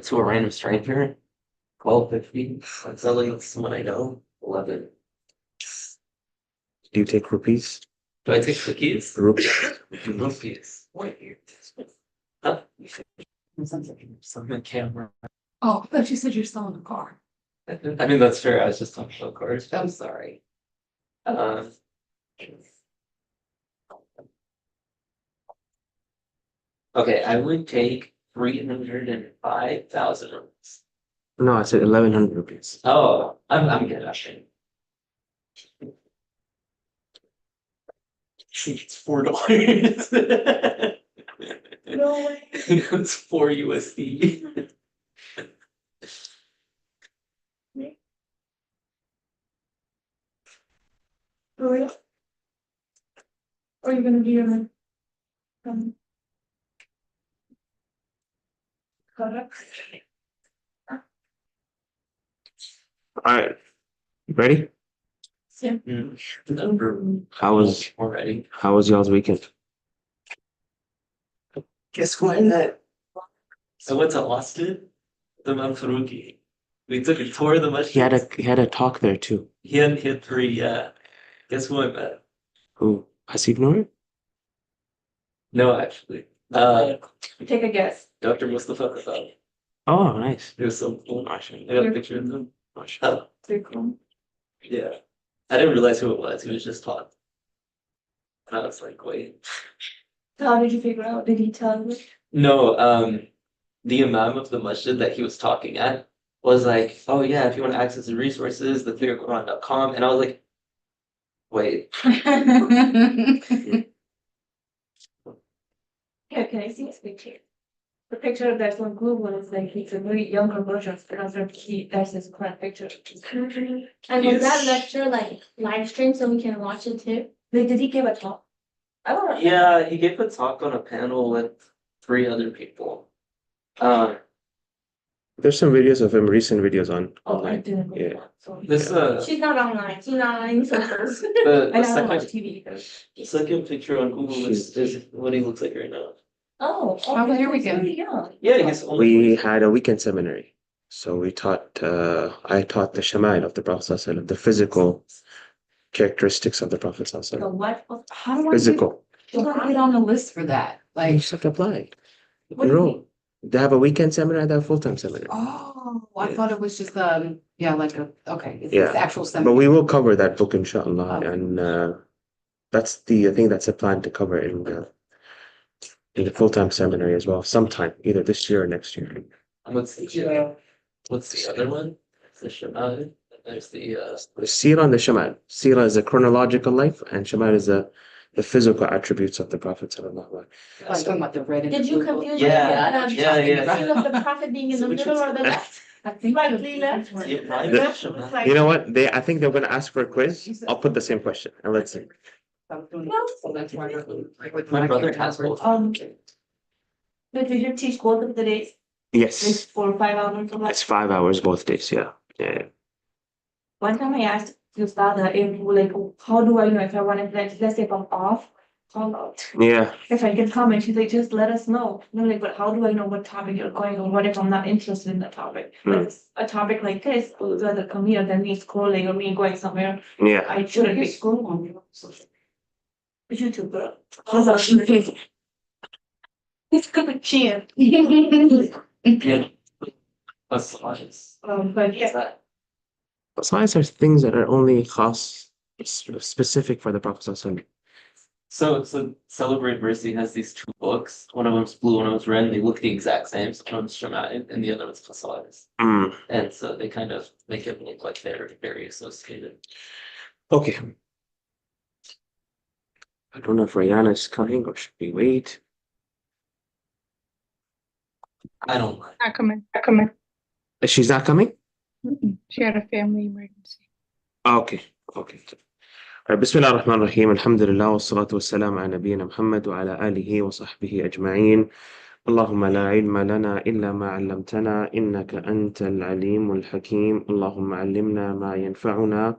to a random stranger, 12.50. Selling to someone I know, 11. Do you take rupees? Do I take cookies? Rupees. Rupees. Wait. Huh? Some on camera. Oh, I thought you said you're selling a car. I mean, that's fair. I was just talking about cars. I'm sorry. Um, okay, I would take 305,000 rupees. No, I said 1100 rupees. Oh, I'm good, actually. It's $4. No way. It's 4 USD. Oh, yeah. Are you gonna do your um products? All right. You ready? Yeah. Already. How was y'all's weekend? Guess what? I went to Austin, the Imam Faruqi. We took a tour of the masjid. He had a talk there too. He had 3, yeah. Guess who I met? Who? Hasib Noor? No, actually. Take a guess. Dr. Mustafa Kasab. Oh, nice. It was so cool. I Mashallah. got a picture of him. Mashallah. Very cool. Yeah. I didn't realize who it was. He was just taught. And I was like, wait. How did you figure out? Did he tell you? No, the imam of the masjid that he was talking at was like, oh yeah, if you want to access the resources, the clearquran.com. And I was like, wait. Yeah, can I see his picture? The picture that's on Google is like it's a very younger version of Professor Key. That's his current picture. And was that lecture like live stream so we can watch it too? Like, did he give a talk? I don't know. Yeah, he gave a talk on a panel with 3 other people. There's some videos of him, recent videos on Oh, I online. didn't go Yeah. so This She's not online. She's not on socials. the I don't watch second TV because second picture on Google is what he looks like right now. How was your he's weekend? really young. Yeah, he's only We 24. had a weekend seminary. So we taught, I taught the Shama'il of the Prophet ﷺ, the physical characteristics of the Prophet The ﷺ. what? How do I Physical. get on the list for that? You Like, just have to apply. What do you Enroll. They have a weekend seminar, they have a full-time seminar. oh, I Yeah. thought it was just yeah, like okay, it's Yeah. the actual But seminar. we will cover that book, inshallah. Okay. And that's the, I think that's a plan to cover in the full-time seminary as well, sometime, either this year or next year. What's the other one? It's the Shama'il. There's the The Sirah and the Shama'il. Sirah is a chronological life, and Shama'il is the physical attributes of the Prophet sallallahu alaihi I was talking about the red and Did you blue book. confuse Yeah, it? I know what you're yeah, talking yeah. about. Of the prophet being in So the which middle one's or the the left? I think Slightly left. Yeah, right. The- Shama'il. You know what? I think they're going to ask for a quiz. I'll put the same question, and let's see. So that's why My brother has both. But did you teach both of the days? Yes, Like 4 or 5 hours or it's what? 5 hours both days. Yeah, yeah. One time I asked Ustada if like how do I know if I want to let's say if I'm off, Yeah, if I can come and she's like just let us know. And I'm like, but how do I know what topic you're going on? What if I'm not interested in the topic? Like a topic like this would rather come here than me scrolling or me going somewhere. yeah. I shouldn't be school on your social. YouTube girl. It's good cheer. Yeah. Massages. But yeah, Besides, there's things that are only khas, specific for the Prophet sallallahu alaihi wasallam. So Celebrate Mercy has these 2 books. One of them's blue, one of them's red. And they look the exact same. So one of them's Shama'il and the other one's Qasa'is. And so they kind of make it look like they're very associated. Okay. I don't know if Rihanna is coming or should we wait? I don't mind. Not coming. She's not coming? She had a family emergency. Okay, okay. بسم الله الرحمن الرحيم الحمد لله والصلاة والسلام على نبينا محمد وعلى آله وصحبه أجمعين اللهم لا علم لنا إلا ما علمتنا إنك أنت العليم الحكيم اللهم علمنا ما ينفعنا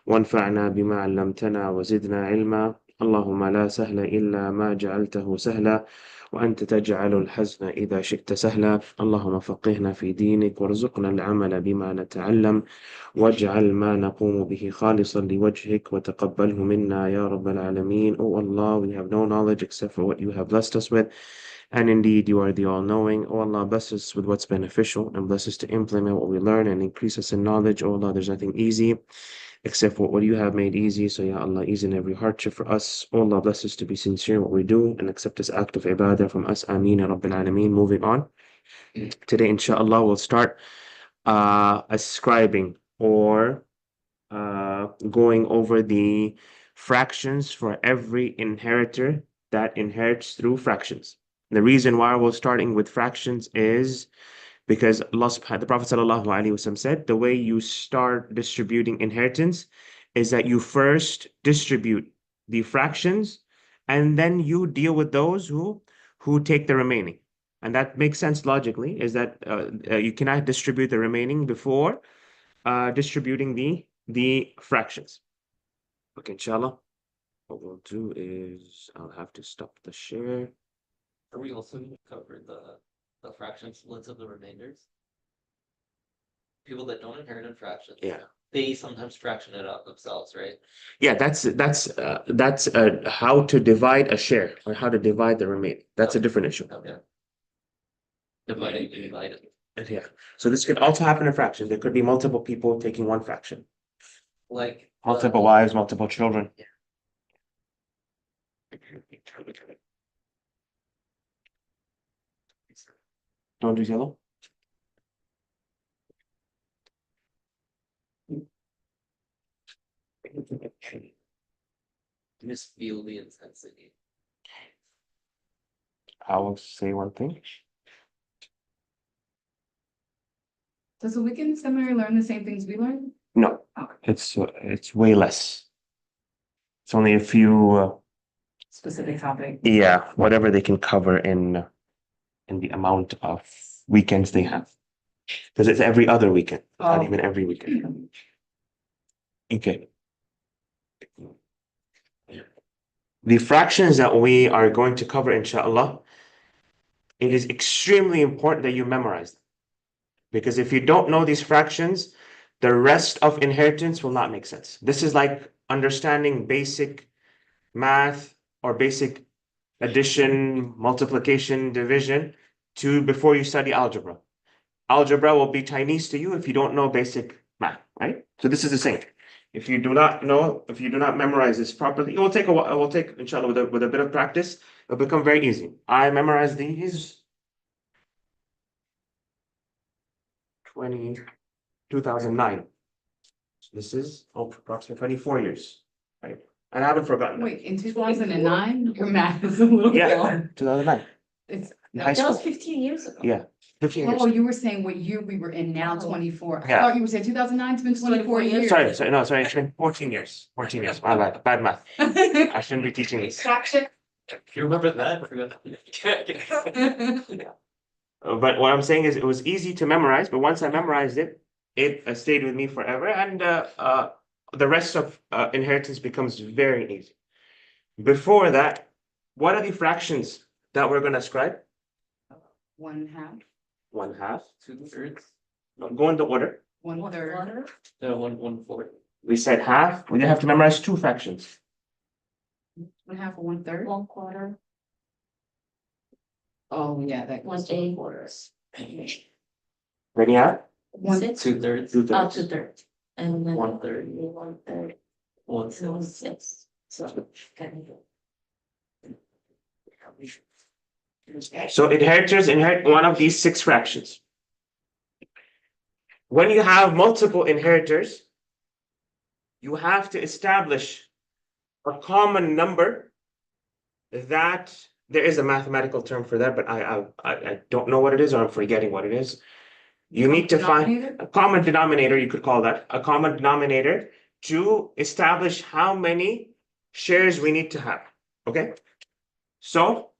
وانفعنا بما علمتنا وزدنا علما اللهم لا سهل إلا ما جعلته سهلا وأنت تجعل الحزن إذا شئت سهلا اللهم فقهنا في دينك وارزقنا العمل بما نتعلم واجعل ما نقوم به خالصا لوجهك وتقبله منا يا رب العالمين. Oh Allah, we have no knowledge except for what you have blessed us with. And indeed, you are the all-knowing. Oh Allah, bless us with what's beneficial and bless us to implement what we learn and increase us in knowledge. Oh Allah, there's nothing easy except for what you have made easy. So Ya Allah, ease in every hardship for us. Oh Allah, bless us to be sincere in what we do and accept this act of ibadah from us. Ameen ya Rabbil Alameen. Moving on. Today, inshallah, we'll start ascribing or going over the fractions for every inheritor that inherits through fractions. The reason why we're starting with fractions is because the Prophet ﷺ said the way you start distributing inheritance is that you first distribute the fractions and then you deal with those who take the remaining. And that makes sense logically, is that you cannot distribute the remaining before distributing the fractions. Okay, inshallah, what we'll do is I'll have to stop the share. Are we also going to cover the fraction splits of the remainders? People that don't inherit in fractions. Yeah. They sometimes fraction it out themselves, right? Yeah, that's how to divide a share or how to divide the remaining. That's a different issue. Okay. Divided. Yeah. So this could also happen in fractions. There could be multiple people taking one fraction. Like Multiple wives, multiple children. Yeah. Don't do yellow. Just feel the intensity. I will say one thing. Does the weekend seminary learn the same things we learn? No, it's way less. It's only a few. Specific topic. Yeah, whatever they can cover in the amount of weekends they have, because it's every other weekend, not even every weekend. Okay. The fractions that we are going to cover, inshallah, it is extremely important that you memorize them. Because if you don't know these fractions, the rest of inheritance will not make sense. This is like understanding basic math or basic addition, multiplication, division before you study algebra. Algebra will be Chinese to you if you don't know basic math, right? So this is the same. If you do not memorize this properly, it will take a while. It will take, inshallah, with a bit of practice, it'll become very easy. I memorized these 2009. So this is approximately 24 years, right? And I haven't forgotten. Wait, in 2009, your math is a little wrong. 2009. It's In high That was school. 15 years ago. Yeah, 15 years. Oh, you were saying what year we were in now, 24. I Yeah. thought you were saying 2009, it's been 24 years. Sorry, it's been 14 years. 14 years. My bad. Bad math. I shouldn't be teaching this. Fraction. You remember that? I forgot. But what I'm saying is it was easy to memorize, but once I memorized it, it stayed with me forever. And the rest of inheritance becomes very easy. Before that, what are the fractions that we're going to ascribe? 1/2, 1/2. 2/3. Go in the order. 1/3. One-fourth. We said half. We have to memorize two fractions. 1/2 or 1/3. 1/4. Oh, yeah, that One goes. eighth quarters. Then you have One- 2/3. 2/3. 2/3. And then 1/3. 1/3. 1/6. 1/6. So. So inheritors inherit one of these 6 fractions. When you have multiple inheritors, you have to establish a common number that there is a mathematical term for that, but I don't know what it is, or I'm forgetting what it is. You need to find Denominator? a common denominator, you could call that, a common denominator to establish how many shares we need to have, okay? So,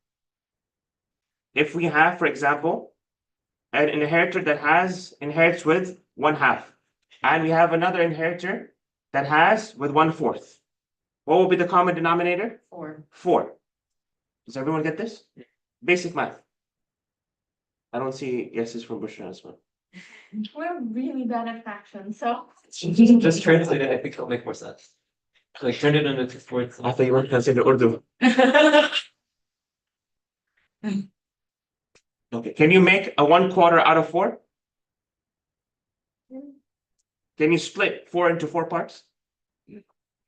if we have, for example, an inheritor that inherits with 1/2, and we have another inheritor that has with 1/4, what will be the common denominator? 4. 4. Does everyone get this? Basic math. I don't see yeses from Bushra as well. We're really bad at fractions, so. Just translate it, I think it'll make more sense. Like turn it into two words. I thought you were translating Urdu. Okay, can you make a 1/4 out of 4? Can you split 4 into 4 parts?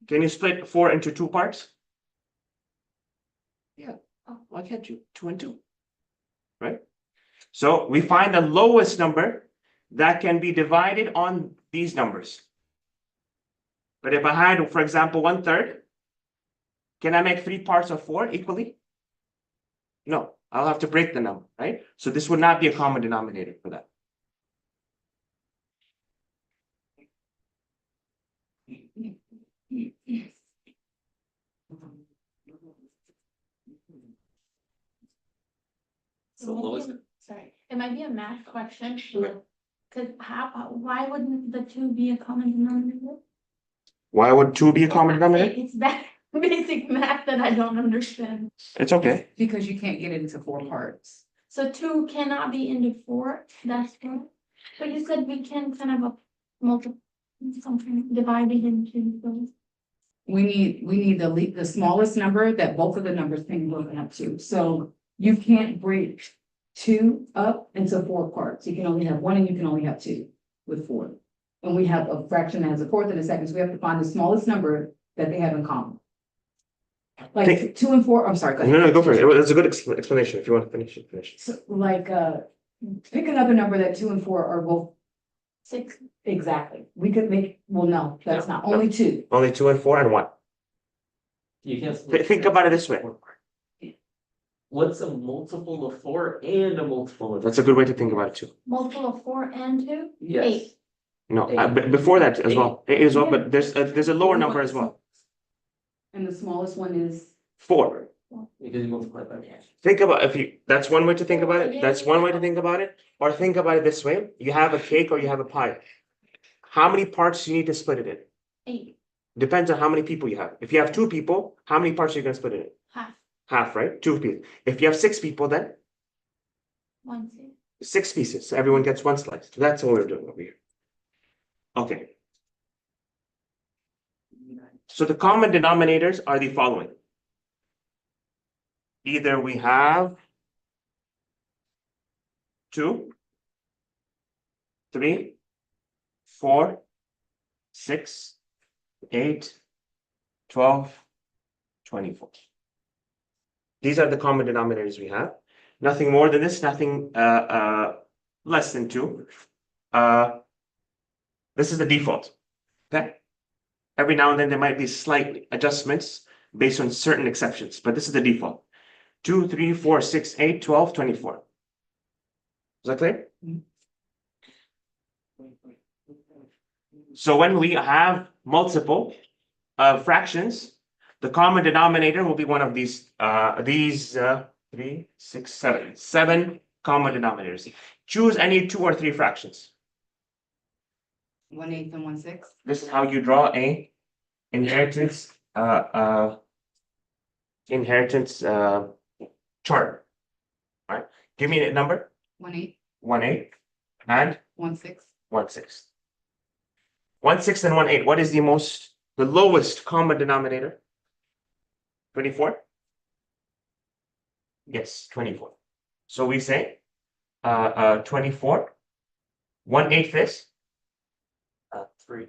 Can you split 4 into 2 parts? Yeah, why can't you? 2 and 2, right? So we find the lowest number that can be divided on these numbers. But if I had, for example, 1/3, can I make 3 parts of 4 equally? No, I'll have to break the number, right? So this would not be a common denominator for that. So lowest. Sorry, it might be a math question. Cause why wouldn't the two be a common denominator? Why would 2 be a common denominator? It's that basic math that I don't understand. It's okay. Because you can't get it into 4 parts. So 2 cannot be into 4, that's one. But you said we can kind of something divided into those. We need the smallest number that both of the numbers can go up to. So you can't break 2 up into 4 parts. You can only have 1 and you can only have 2 with 4. And we have a fraction that has a fourth and a second, so we have to find the smallest number that they have in common. Like 2 and 4, I'm sorry, go ahead. No, go for it. It's a good explanation. If you want to finish it, finish. So like, picking up a number that 2 and 4 are both 6. exactly. We could make, well, no, that's not, only 2. Only 2 and 4 and 1. You can't. Think about it this way. What's a multiple of 4 and a multiple of? That's a good way to think about it too. Multiple of 4 and 2? Yes. 8. No, before that as well. It is well, but there's a lower number as well. And the smallest one is, 4. Because you multiply by 1. Think about that's one way to think about it. That's one way to think about it. Or think about it this way. You have a cake or you have a pie. How many parts do you need to split it in? 8. Depends on how many people you have. If you have 2 people, how many parts are you going to split it in? Half. Half, right? 2 pieces. If you have 6 people, then 1, 2. 6 pieces. So everyone gets 1 slice. That's what we're doing over here. Okay. So the common denominators are the following. Either we have 2, 3, 4, 6, 8, 12, 24. These are the common denominators we have. Nothing more than this, nothing less than 2. This is the default. Okay. Every now and then there might be slight adjustments based on certain exceptions, but this is the default. 2, 3, 4, 6, 8, 12, 24. Is that clear? So when we have multiple fractions, the common denominator will be one of these 3, 6, 7. 7 common denominators. Choose any 2 or 3 fractions. 1/8 and 1/6. This is how you draw a inheritance chart. Right? Give me a number. 1/8, 1/8 and 1/6. 1/6. 1/6 and 1/8. What is the lowest common denominator? 24? Yes, 24. So we say 24. 1/8 is 3.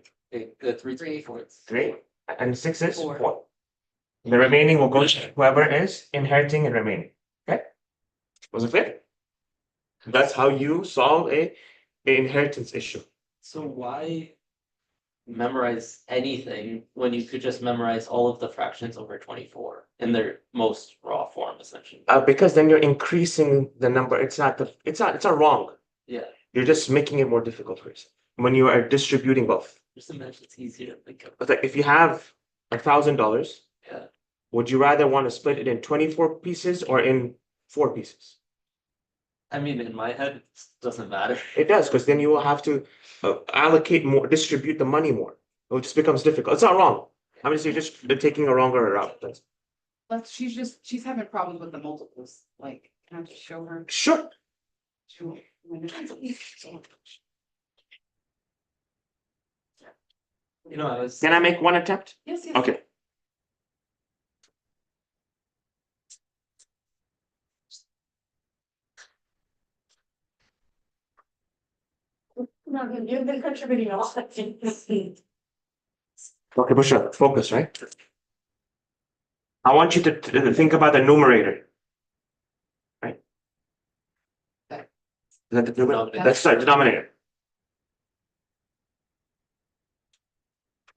3 fourths. 3, and 6 is 4. 4. The remaining will go to whoever is inheriting and remaining. Okay? Was it clear? That's how you solve a inheritance issue. So why memorize anything when you could just memorize all of the fractions over 24 in their most raw form, essentially? Because then you're increasing the number. It's not wrong. Yeah. You're just making it more difficult for yourself when you are distributing both. Just imagine it's easier to think of. But like if you have $1,000, Yeah. would you rather want to split it in 24 pieces or in 4 pieces? I mean, in my head, it doesn't matter. It does, because then you will have to allocate more, distribute the money more. It just becomes difficult. It's not wrong. I'm just taking a wronger route. But she's having problems with the multiples, like Can I just show her? Sure. You know, I was. Can I make one attempt? Yes, yes. Okay. No, you've been contributing a lot. Okay, Bushra, focus, right? I want you to think about the numerator. Right? Is that the numerator? That's sorry, denominator.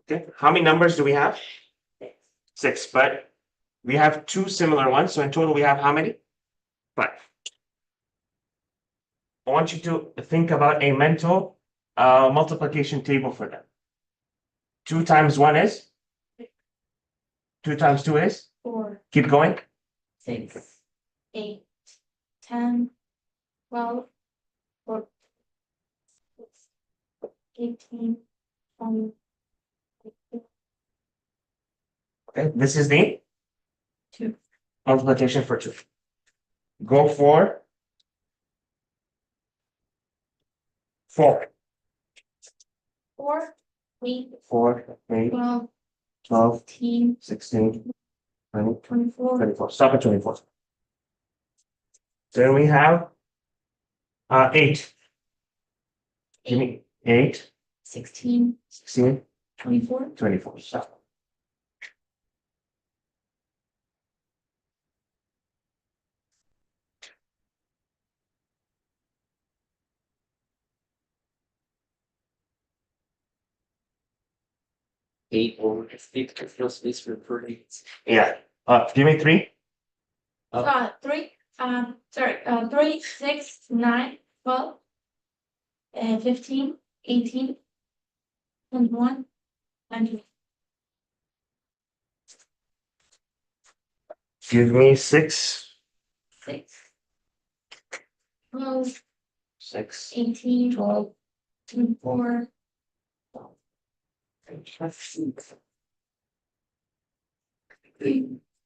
Okay, how many numbers do we have? 6, but we have 2 similar ones, so in total we have how many? 5. I want you to think about a mental multiplication table for them. 2 times 1 is? 2 times 2 is? 4, Keep going. 6, 8, 10, 12, 14, 18, 20. Okay, this is the 2. multiplication for 2. Go for 4. 4, 8, 4, 8, 12, 12, 16, 16, 20, 24, 24. Stop at 24. Then we have 8. Give me 8, 16, 16, 24, 24. Stop. Eight over 8, there's no space for 3. Yeah. Give me 3. 3, 3, 6, 9, 12, 15, 18, 21, 20. Give me 6. 6, 12, 6. 18, 12, 24,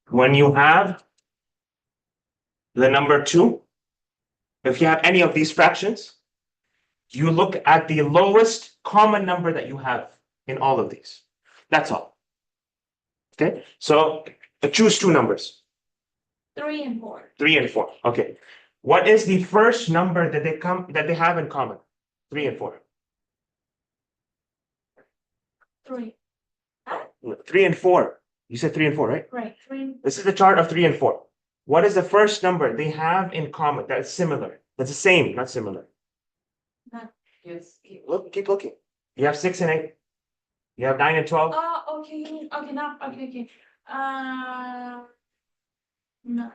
When you have the number 2, if you have any of these fractions, you look at the lowest common number that you have in all of these. That's all. Okay, so choose 2 numbers, 3 and 4. 3 and 4. Okay, what is the first number that they have in common? 3 and 4. 3. 3 and 4. You said 3 and 4, right? Right, 3. This is the chart of 3 and 4. What is the first number they have in common that's similar? That's the same, not similar. Yes. Look, keep looking. You have 6 and 8. You have 9 and 12. Oh, okay, okay, now, okay. No.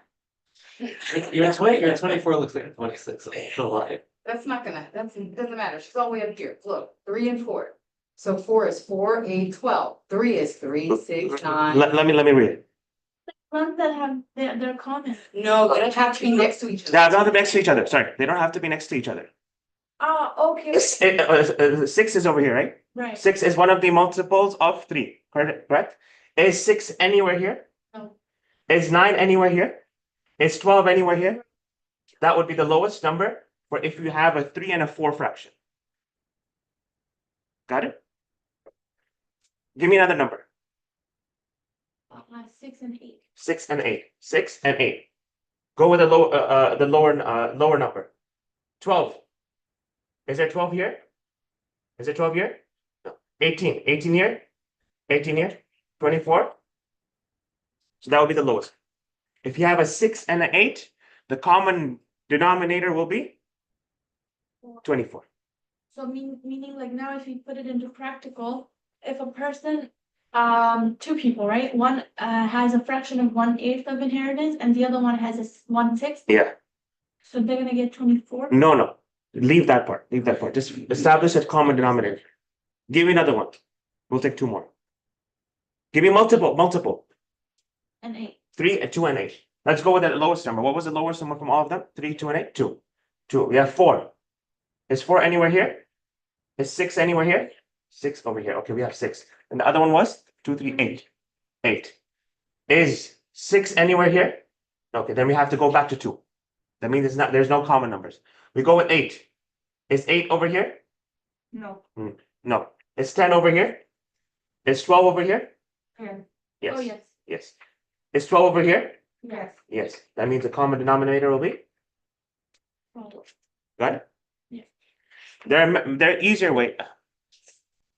Your 24 looks like a 26, so it's a lie. That's not gonna, doesn't matter. She's all the way up here. Look, 3 and 4. So 4 is 4, 8, 12. 3 is 3, 6, 9. Let me read it. Ones that have, they're common. No, they don't have to be next to each other. They're not next to each other. Sorry, they don't have to be next to each other. Oh, okay. 6 is over here, right? Right. 6 is one of the multiples of 3. Correct? Is 6 anywhere here? No. Is 9 anywhere here? Is 12 anywhere here? That would be the lowest number for if you have a 3 and a 4 fraction. Got it? Give me another number. 6 and 8. 6 and 8. 6 and 8. Go with the lower number. 12. Is there 12 here? Is there 12 here? No. 18. 18 here? 18 here? 24? So that would be the lowest. If you have a 6 and an 8, the common denominator will be 24. So meaning like now if you put it into practical, if a person, 2 people, right? One has a fraction of 1/8 of inheritance and the other one has a 1/6. Yeah. So they're gonna get 24. No. Leave that part. Leave that part. Just establish a common denominator. Give me another one. We'll take 2 more. Give me multiple. And 8. 3 and 2 and 8. Let's go with the lowest number. What was the lowest number from all of them? 3, 2, and 8? 2. 2. We have 4. Is 4 anywhere here? Is 6 anywhere here? 6 over here. Okay, we have 6. And the other one was 2, 3, 8. 8. Is 6 anywhere here? Okay, then we have to go back to 2. That means there's no common numbers. We go with 8. Is 8 over here? No. No. Is 10 over here? Is 12 over here? Here. Yes. Oh, yes. Yes. Is 12 over here? Yes. Yes. That means the common denominator will be? Got it? Yeah. There are easier way.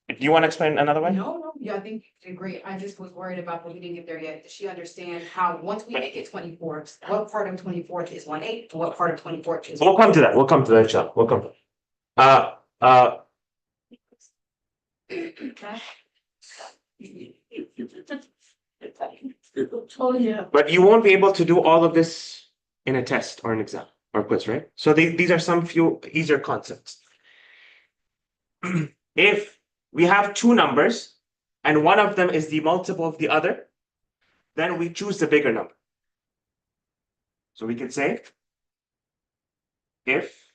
Do you want to explain another way? No, yeah, I think you did great. I just was worried about when we didn't get there yet. Does she understand how, once we make it 24, what part of 24th is 1/8? What part of 24th is? We'll come to that. We'll come to that, inshallah. We'll come to that. Oh, yeah. But you won't be able to do all of this in a test or an exam or quiz, right? So these are some few easier concepts. If we have two numbers and one of them is the multiple of the other, then we choose the bigger number. So we can say if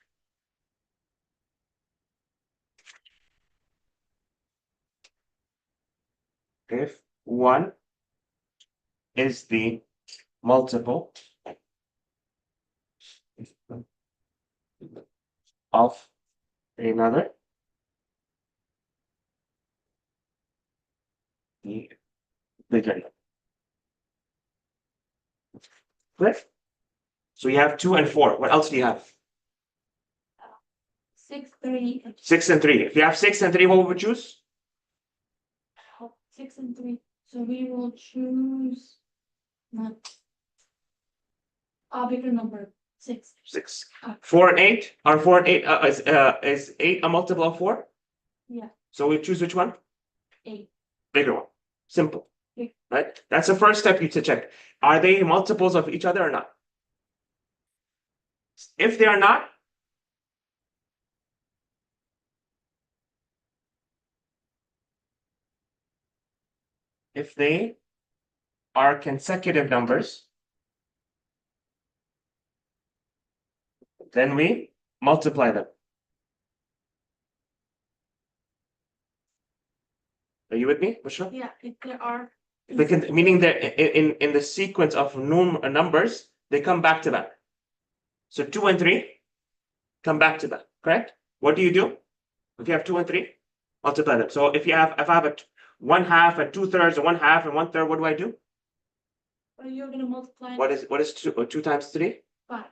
one is the multiple of another, the bigger number. Clear? So you have 2 and 4. What else do you have? 6, 3, 6 and 3. If you have 6 and 3, what would we choose? 6 and 3. So we will choose not a bigger number, 6. 6. 4 and 8. Are 4 and 8 is 8 a multiple of 4? Yeah. So we choose which one? 8. Bigger one. Simple. Yeah. Right? That's the first step you to check. Are they multiples of each other or not? If they are not, if they are consecutive numbers, then we multiply them. Are you with me, Bushra? Yeah, if there are. They can, meaning that in the sequence of numbers, they come back to back. So 2 and 3 come back to back, correct? What do you do? If you have 2 and 3, multiply them. So if I have a 1/2 and 2/3 and 1/2 and 1/3, what do I do? Or you're going to multiply. What is 2 times 3? 5.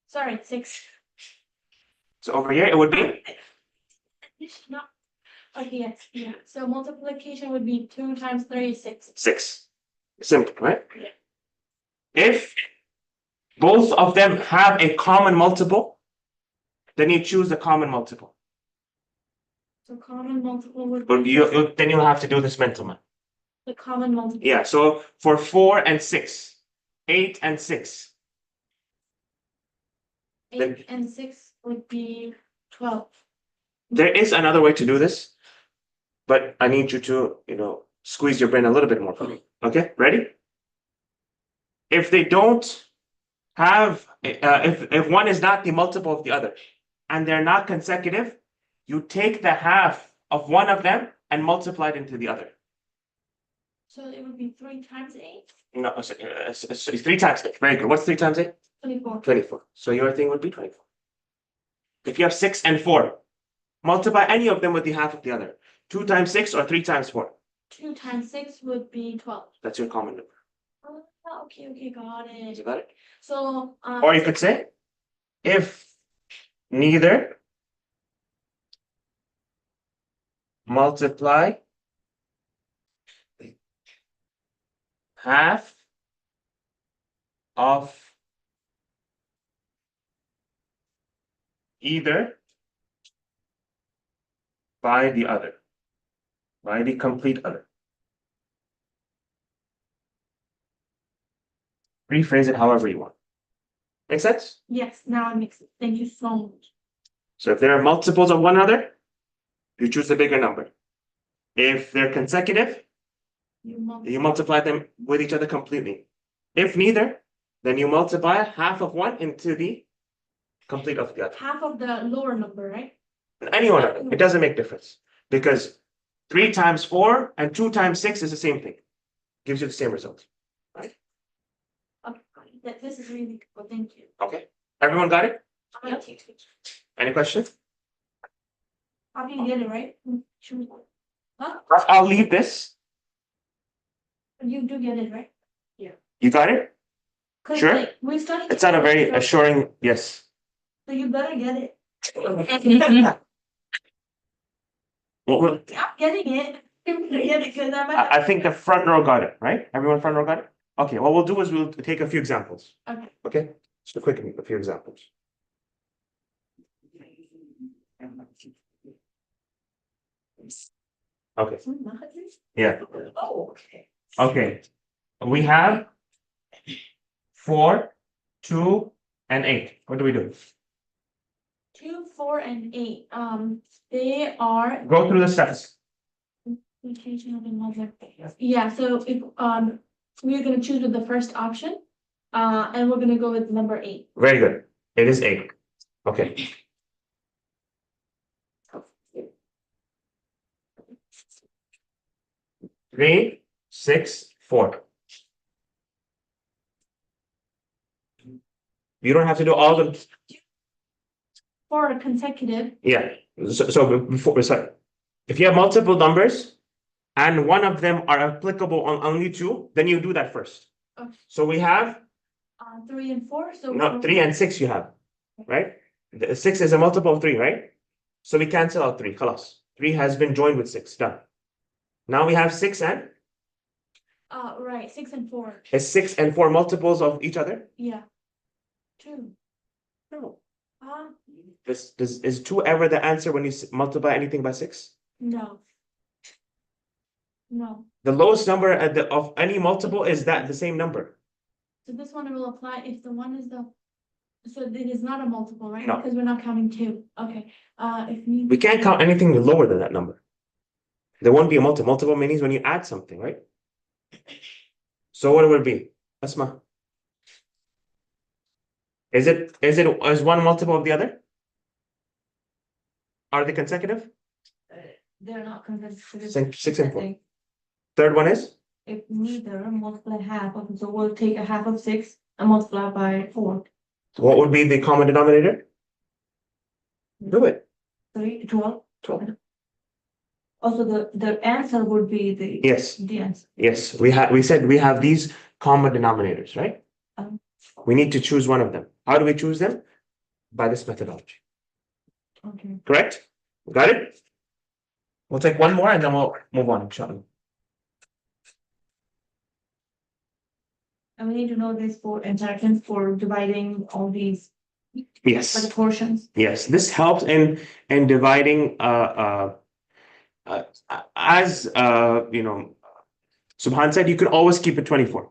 Sorry, 6. So over here it would be Not. Okay, yes, yeah. So multiplication would be 2 times 3 is 6. 6. Simple, right? Yeah. If both of them have a common multiple, then you choose the common multiple. So common multiple would But be then you'll have to do this mental math. the common multiple. Yeah, so for 4 and 6, 8 and 6. 8 and 6 would be 12. There is another way to do this, but I need you to, squeeze your brain a little bit more for me. Okay, ready? If they don't have, if one is not the multiple of the other, and they're not consecutive, you take the half of one of them and multiply it into the other. So it would be 3 times 8. No, so 3 times 8. Very good. What's 3 times 8? 24. 24. So your thing would be 24. If you have 6 and 4, multiply any of them with the half of the other. 2 times 6 or 3 times 4. 2 times 6 would be 12. That's your common number. Oh, okay, got You it. got it? So, Or you could say, if neither multiply half of either by the other, by the complete other. Rephrase it however you want. Make sense? yes, now it makes it. Thank you so much. So if there are multiples of one another, you choose the bigger number. If they're consecutive, you multiply them with each other completely. If neither, then you multiply half of one into the complete of the other. Half of the lower number, right? Any one of them, it doesn't make difference. Because 3 times 4 and 2 times 6 is the same thing. Gives you the same result. Okay, got it. This is really good, thank you. Okay, everyone got it? Yep. Any questions? How do you get it, right? Should I'll leave this. You do get it, right? You got it? 'Cause, Sure. like, we studied. It's not a very together, assuring yes. So you better get it. What will- I'm getting it. You better get it, 'cause I'm. I think the front row got it, right? Everyone front row got it? Okay, what we'll do is we'll take a few examples. Okay. Okay, just a quick, a few examples. Okay, yeah, Oh, okay. okay. We have 4, 2, and 8. What do we do? 2, 4, and 8. They are. Go through the steps. Yeah, so if, we're gonna choose with the first option, and we're gonna go with number 8. Very good. It is 8. Okay. Three, 6, 4. You don't have to do all the, For consecutive, yeah. So before, sorry. If you have multiple numbers and one of them are applicable on only 2, then you do that first. Okay. So we have, 3 and 4, so. no, 3 and 6 you have, right? The 6 is a multiple of 3, right? So we cancel out 3, khalas. 3 has been joined with 6, done. Now we have 6 and, Right, 6 and 4, is 6 and 4 multiples of each other? yeah. 2. No. Uh, Is 2 ever the answer when you multiply anything by 6? no. No, The lowest number of any multiple is that the same number. so this one will apply if the one is the. So it is not a multiple, right? No. Because we're not counting 2, okay, if we. We can't count anything lower than that number. There won't be a multiple. Multiple means when you add something, right? So what would it be? Asma. Is one multiple of the other? Are they consecutive? They're not consecutive. 6 and 4. Third one is? If neither, multiply half of it, so we'll take a half of 6 and multiply by 4. What would be the common denominator? Do it. 3, 12. Also, the answer would be Yes. the answer. Yes. We said we have these common denominators, right? We need to choose one of them. How do we choose them? By this methodology. Okay. Correct? Got it? We'll take one more and then we'll move on, inshallah. And we need to know this for inheritance for dividing all these by the Yes. portions. Yes. This helps in dividing as you know, Subhan said, you can always keep it 24.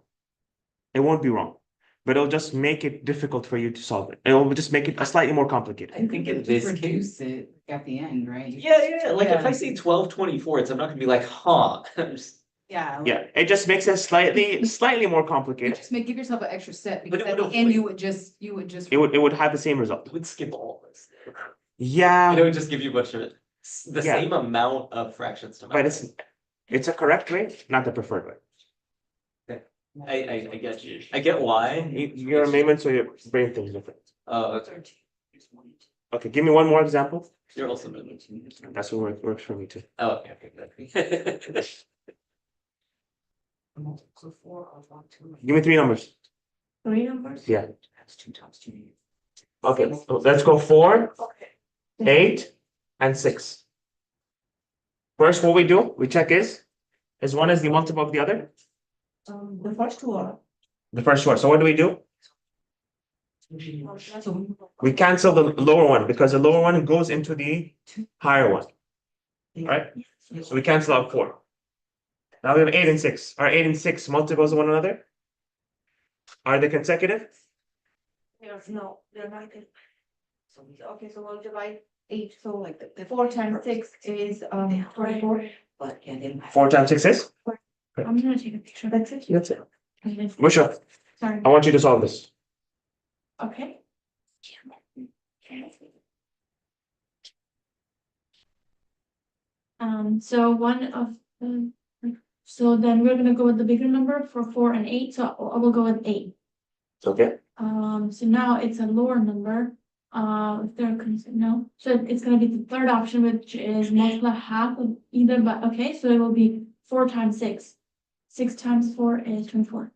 It won't be wrong. But it'll just make it difficult for you to solve it. It will just make it slightly more complicated. I think in Just this reduce case. it at the end, right? Yeah, like if I Yeah. say 12/24, I'm not gonna be like, huh. I'm just- Yeah. Yeah, it just makes it slightly more You complicated. just give yourself an extra step But because it at would the end avoid- you would just. It would have the same result. It would skip all this. And it Yeah, would just give you a bunch of the Yeah. same amount of fractions to. but it's a correct way, not the preferred way. I get you. I get why. You're a layman, so your brain thinks different. Okay. Okay, give me one more example. You're also moving. That's what works for me too. Oh, okay, good. Give me 3 numbers. 3 numbers? Yeah. Okay, so let's go 4, Okay. 8, and 6. First, what we do, we check is one is the multiple of the other? The first two are. The first one. So what do we do? We cancel the lower one because the lower one goes into the higher one. Right? So we cancel out 4. Now we have 8 and 6. Are 8 and 6 multiples of one another? Are they consecutive? No, they're not good. Okay, so we'll divide 8, so like the 4 times 6 is 24. 4 times 6 is? I'm gonna take a picture. That's it. That's it. And then- Musha, Sorry, I want you to solve this. okay. So one of the, so then we're gonna go with the bigger number for 4 and 8, so I will go with 8. Okay. So now it's a lower number. If they're no, so it's gonna be the third option, which is multiply half of either, but okay, so it will be 4 times 6. 6 times 4 is 24.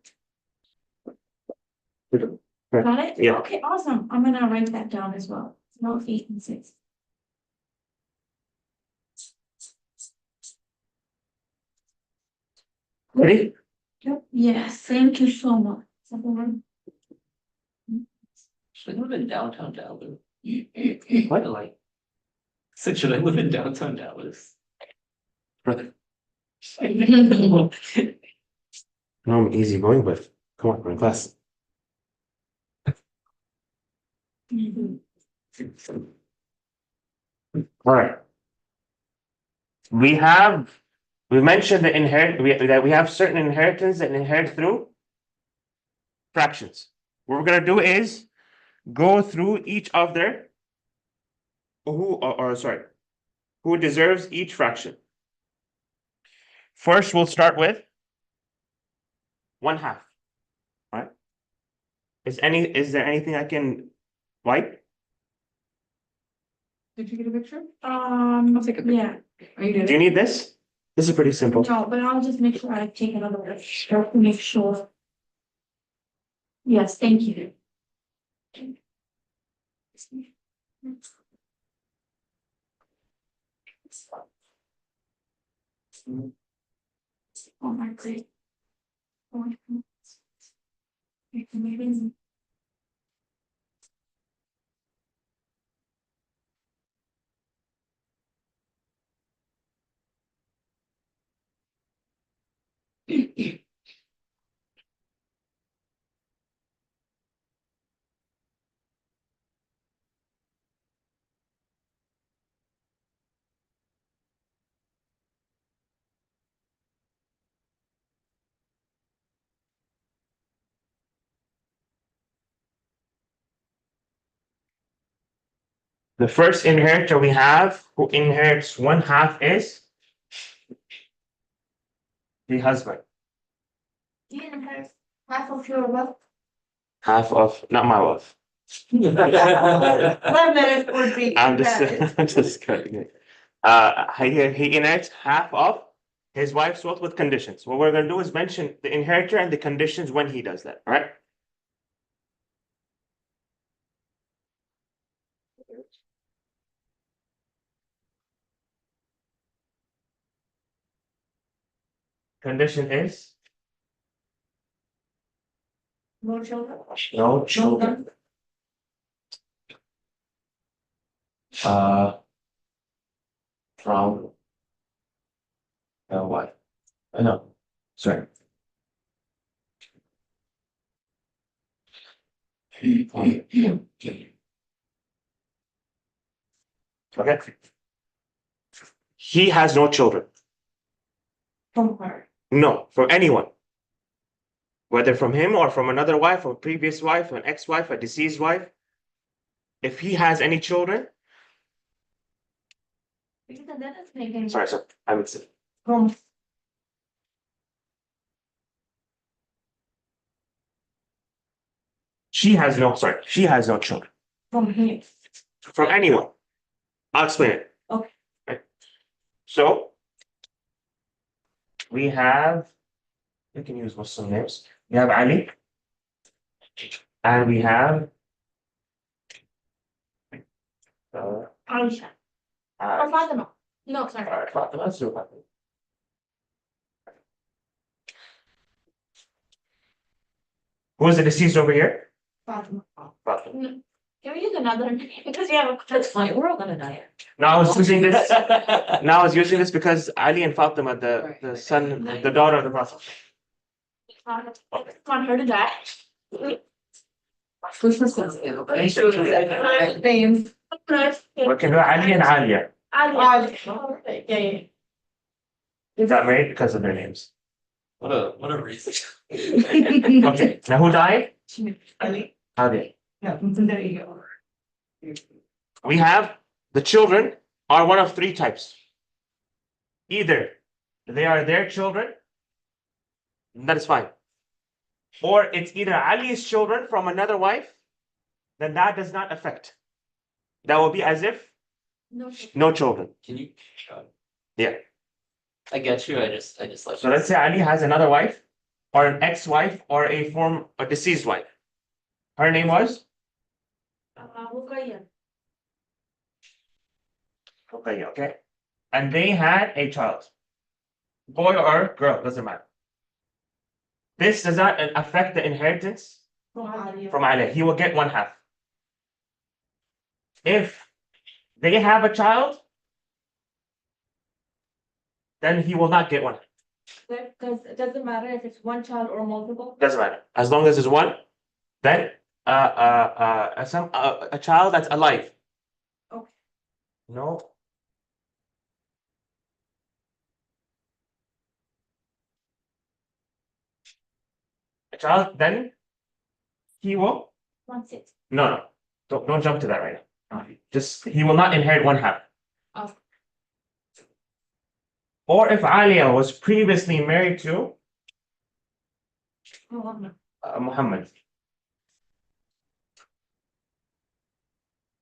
Got it? Yeah. Okay, awesome. I'm gonna write that down as well. No, 8 and 6. Ready? Yes, thank you so much. Should I live in downtown Dallas? What? Like, so should I live in downtown Dallas? Brother. No. No, I'm easy going, but come on, we're in class. All right. We mentioned that we have certain inheritance that inherit through fractions. What we're gonna do is go through each of their who deserves each fraction. First, we'll start with 1/2. Right? Is there anything I can wipe? Did you get a picture? I'll take a picture. Yeah, Oh, you Do did you it? need this? This is pretty simple. no, but I'll just make sure I take another one, just to make sure. Yes, thank you. Oh my God. Oh my God. It's amazing. The first inheritor we have who inherits 1/2 is the husband. You inherit half of your wealth. Half of, not my wealth. 1 minute would be. I'm just kidding. He inherits half of his wife's wealth with conditions. What we're gonna do is mention the inheritor and the conditions when he does that. All right. Condition is No children. no children. From what? No, sorry. Okay. He has no children. From her. No, from anyone. Whether from him or from another wife, or previous wife, an ex-wife, a deceased wife. If he has any children, Because that is making. sorry, I mixed it. From. She has no children. From him. From anyone. I'll explain it. Okay. Right. So we have, we can use Muslim names. We have Ali. And we have Aisha. Or Fatima. No, sorry. Fatima. Let's do Fatima. Who is the deceased over here? Fatima. Fatima. Can we use another name? Because you have a. That's fine, we're all gonna die. Now I was using this. Now I was using this because Ali and Fatima, the son, the daughter of the Prophet. Want her to die? Names. We can do Ali and Alia. Okay, yeah. They got married because of their names. What a reason. Okay, now who died? Ali. Ali. Yeah, there you go. We have the children are one of 3 types. Either they are their children, that is fine. or it's either Ali's children from another wife, then that does not affect. That will be as if No. no children. Can you? Yeah. I get you. I just like. So let's say Ali has another wife, or an ex-wife, or a deceased wife. Her name was Ruqayya. okay. And they had a child. Boy or girl, doesn't matter. This does not affect the inheritance from Ali. He will get 1/2. If they have a child, then he will not get 1/2. Because it doesn't matter if it's one child or multiple. Doesn't matter. As long as it's one, then a child that's alive. Okay. No. A child, then he will. 1/6. No. Don't jump to that right now. Just he will not inherit 1/2. Oh. Or if Alia was previously married to Muhammad,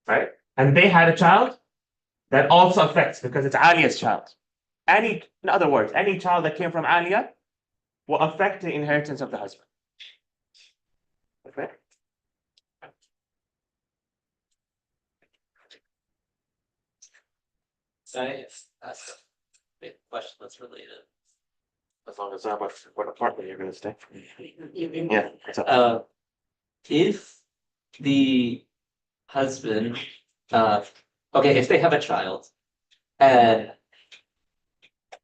right? And they had a child, that also affects because it's Alia's child. In other words, any child that came from Alia will affect the inheritance of the husband. Okay. So I ask a big question that's related. As long as that what apartment you're gonna stay. Yeah. If the husband, okay, if they have a child, and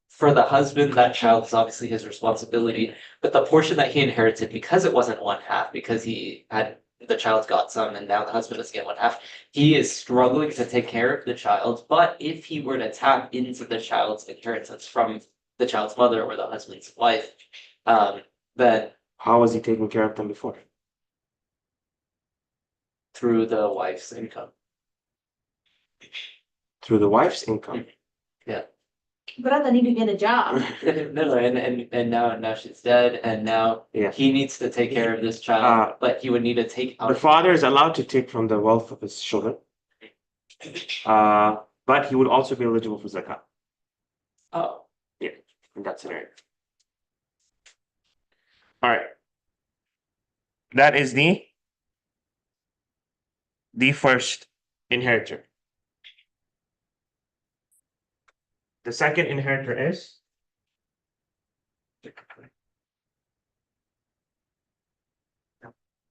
for the husband, that child is obviously his responsibility, but the portion that he inherited, because it wasn't 1/2, because he had the child got some, and now the husband doesn't get 1/2, he is struggling to take care of the child. But if he were to tap into the child's inheritance from the child's mother or the husband's wife, then How was he taking care of them before? through the wife's income. Through the wife's income. Brother need to get a job. No, and now she's dead, and now Yeah. he needs to take care of this child, but he would need to take The out. father is allowed to take from the wealth of his children. But he would also be eligible for zakat Oh, in that scenario. All right. That is the first inheritor. The second inheritor is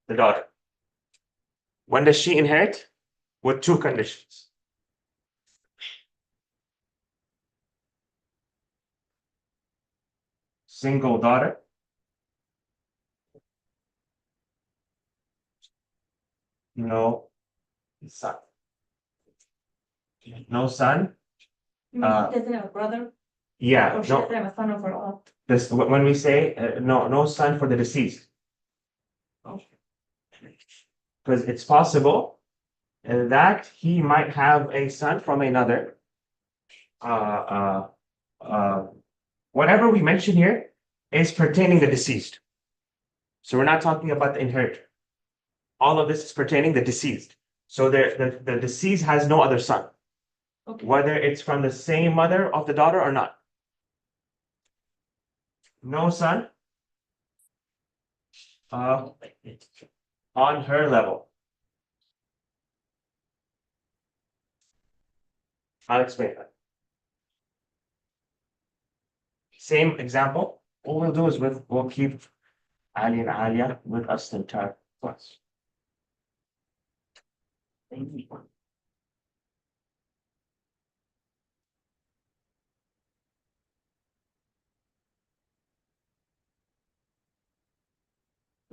the daughter. When does she inherit? With 2 conditions. Single daughter. No son. No son. You mean she doesn't have a brother? Yeah. Or she No. doesn't have a son of her own? This when we say no son for the deceased. Because it's possible that he might have a son from another. Whatever we mention here is pertaining the deceased. So we're not talking about the inheritor. All of this is pertaining the deceased. So the deceased has no other son. Okay. Whether it's from the same mother of the daughter or not. No son on her level. I'll explain that. Same example. All we'll do is we'll keep Ali and Alia with us the entire class.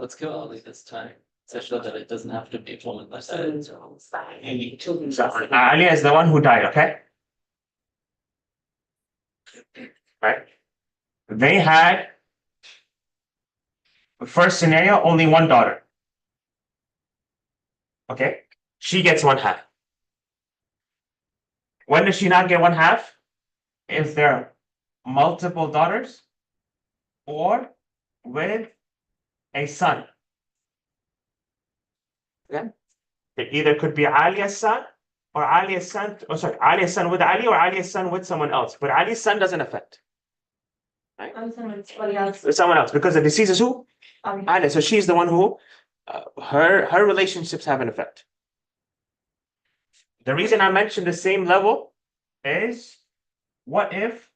let's go Ali this time. So that it doesn't have to be one by side. So Alia is the one who died, okay? Right? They had, first scenario, only one daughter. Okay? She gets 1/2. When does she not get 1/2? If there are multiple daughters or with a son. Okay? It either could be Alia's son or Alia's son, Alia's son with Ali or Alia's son with someone else. But Ali's son doesn't affect. I'm saying somebody else. With someone else, because the deceased is who? Um, Alia. So she's the one who her relationships have an effect. The reason I mentioned the same level is, what if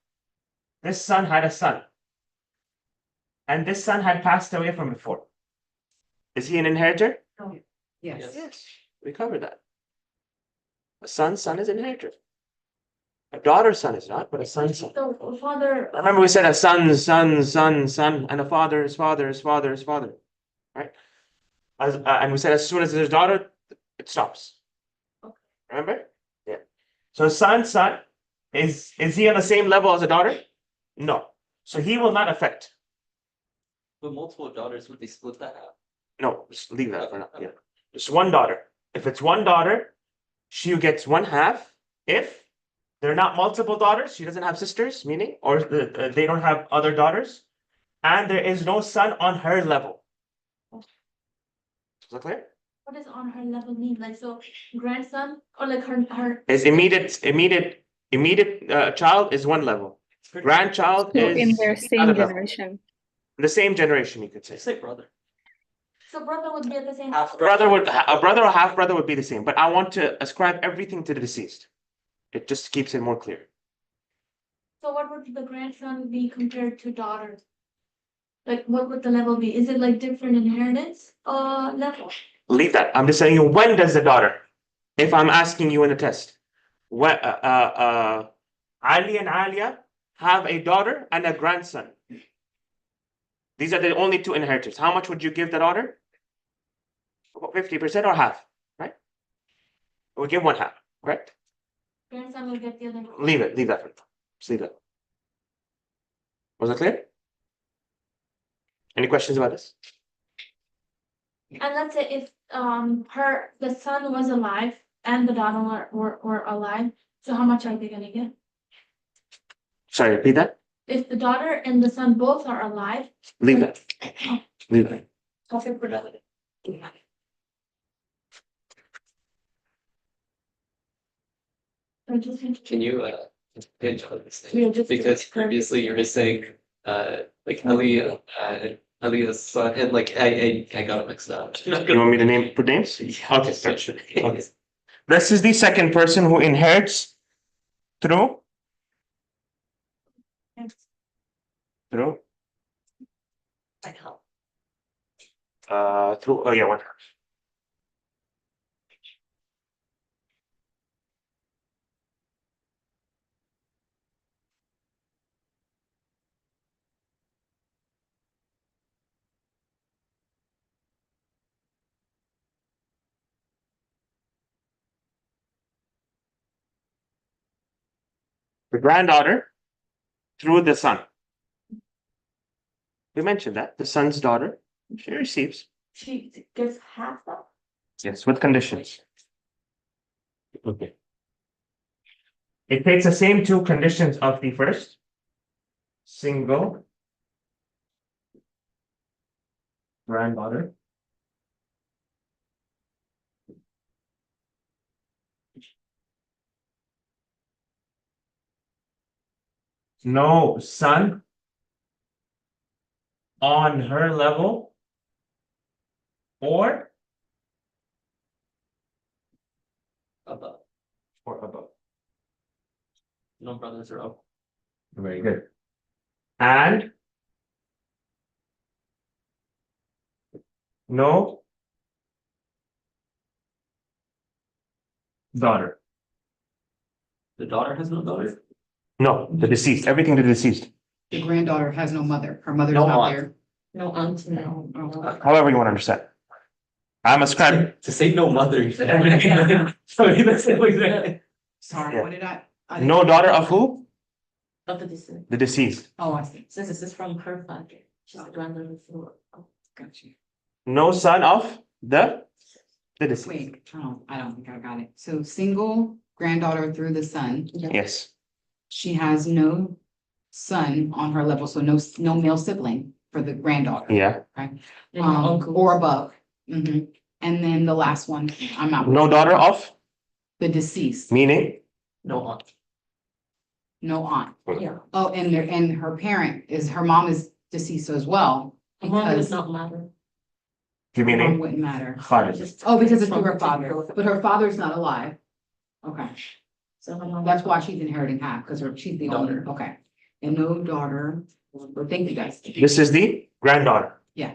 this son had a son and this son had passed away from before? Is he an inheritor? Yes. Yes. We covered that. A son is an inheritor. A daughter's son is not, but a son's son. So father, Remember we said a son, and a father is father. Right? And we said as soon as there's a daughter, it stops. Remember? Yeah. So son, is he on the same level as a daughter? No. So he will not affect. With multiple daughters, would they split that up? No, just leave that for now. Yeah. Just one daughter. If it's one daughter, she gets 1/2. If they're not multiple daughters, she doesn't have sisters, meaning, or they don't have other daughters, and there is no son on her level. Is that clear? what does on her level mean? Like, so grandson or like her. Is immediate child is one level. Grandchild So in is their same another level. generation. The same generation, you could say. Say brother. So brother would be at the same. Half A brother or half brother would be the same, but I want to ascribe everything to the deceased. It just keeps it more clear. So what would the grandson be compared to daughter? Like, what would the level be? Is it like different inheritance level? Leave that. I'm just saying you, when does the daughter? If I'm asking you in a test, what Ali and Alia have a daughter and a grandson. These are the only two inheritors. How much would you give the daughter? 50% or half, right? We'll give 1/2, correct? Grandson will get the other. Leave that for now. Just leave that. Was it clear? Any questions about this? And let's say if the son was alive and the daughter were alive, so how much are they gonna get? Sorry, repeat that. If the daughter and the son both are alive, Leave that. Leave that. Perfect brother. Can you pinch on this Yeah, thing? just- Because previously you were saying like Alia's son, and like I got it mixed up. You want me to put names? Yeah, Okay, so- gotcha. Okay. This is the second person who inherits through oh yeah, 1/2. The granddaughter through the son. We mentioned that the son's daughter, she receives. She gets half of. Yes, with conditions. Okay. It takes the same two conditions of the first single granddaughter. No son on her level or Above. above. No brothers are up. Very good. And no daughter. The daughter has no daughter? No, the deceased. Everything to the deceased. The granddaughter has no mother. Her mother's No not aunt. there. No aunt, No. However you want to understand. I'm ascribing. To say no mother. Sorry, that's exactly. Sorry, Yeah. what did I? No daughter of who? of the distance. The deceased. Oh, I see. Since this is from her father, she's the granddaughter for. Got you. No son of the deceased. Wait, I don't think I got it. So single granddaughter through the son. Yes. She has no son on her level, so no male sibling. for the granddaughter. Yeah. Or above. Mhm. And then the last one, I'm not. No daughter of, The deceased, meaning? No aunt. no aunt. Yeah. Oh, and her parent her mom is deceased as well. Because not matter. You her mom meaning? wouldn't matter. Khalid. Oh, because it's through her father, but her father's not alive. Okay, So her mom. that's why she's inheriting half, because she's the only, Daughter. okay. And no daughter, well, thank you guys. This is the granddaughter. Yeah.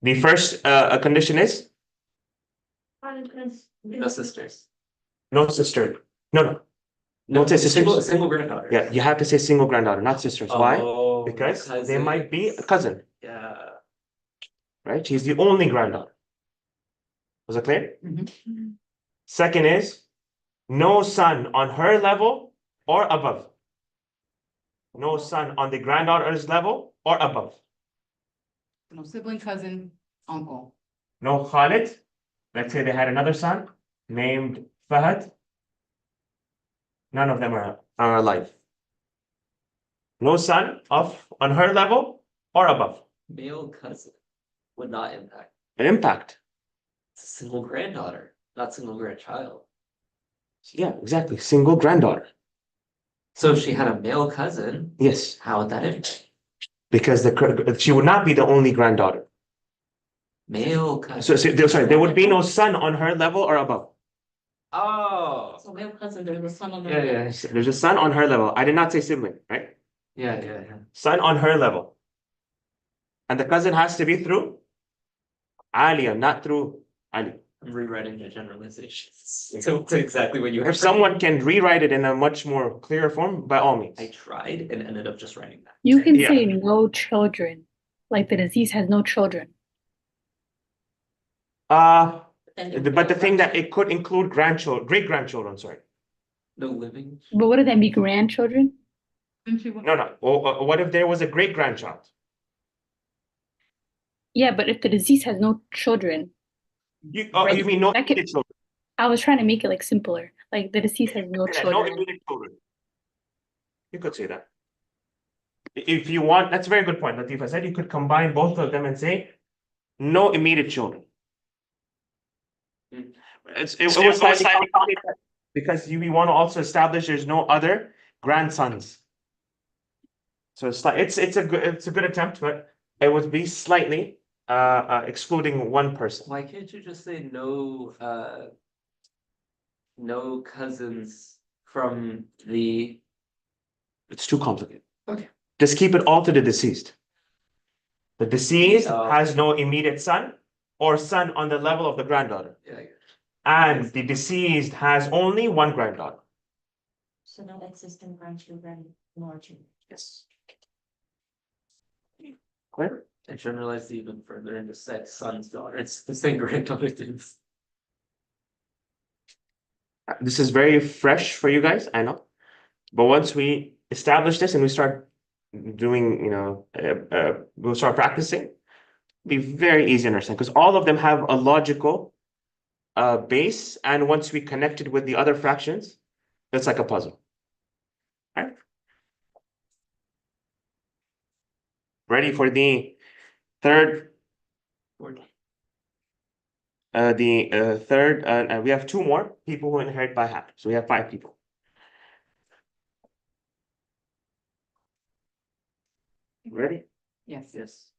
The first condition is No sisters. no sister. No. Don't say sisters. Single granddaughter. Yeah, you have to say single granddaughter, not sisters. Why? Oh, Because they cousins. might be a cousin, Yeah. right? She's the only granddaughter. Was it clear? Mhm. Second is no son on her level or above. No son on the granddaughter's level or above. No sibling, cousin, uncle. No Khalid. Let's say they had another son named Fahad. None of them are alive. No son on her level or above. Male cousin would not impact. An impact. It's a single granddaughter, not single grandchild. Yeah, exactly. Single granddaughter. So if she had a male cousin, Yes, how would that impact? because she would not be the only granddaughter. Male cousin. Sorry, there would be no son on her level or above. Oh. So male cousin, there's a son on the. Yeah, yeah, There's a son on her level. I did not say sibling, right? yeah, yeah, yeah. Son on her level. And the cousin has to be through Alia, not through Ali. I'm rewriting the generalizations. To exactly what you If have. someone can rewrite it in a much more clear form, by all means. I tried and ended up just writing that. You can Yeah. say no children, like the deceased has no children. But the thing that it could include grandchildren, great grandchildren, sorry. No living. But what would that be, grandchildren? No. What if there was a great grandchild? Yeah, but if the deceased has no children, You mean no That could- immediate children? I was trying to make it like simpler. Like the deceased has no Yeah, no children. immediate children. You could say that. If you want, that's a very good point. Latifa said you could combine both of them and say no immediate children. Mm. It was slightly complicated because we want to also establish there's no other grandsons. So it's a good attempt, but it would be slightly excluding one person. Why can't you just say no cousins from the. It's too complicated. Okay. Just keep it all to the deceased. The deceased Oh. has no immediate son or son on the level of the granddaughter. Yeah, yeah. And the deceased has only one granddaughter. So no existing grandchildren nor children. Yes. Clear? I generalized even further into sex, son's daughter. It's the same granddaughter things. This is very fresh for you guys, I know. But once we establish this and we start doing, we'll start practicing, it'll be very easy to understand because all of them have a logical base. And once we connect it with the other fractions, it's like a puzzle. All right. Ready for the third? Third, we have two more people who inherit by half. So we have 5 people. Ready? Yes. Yes.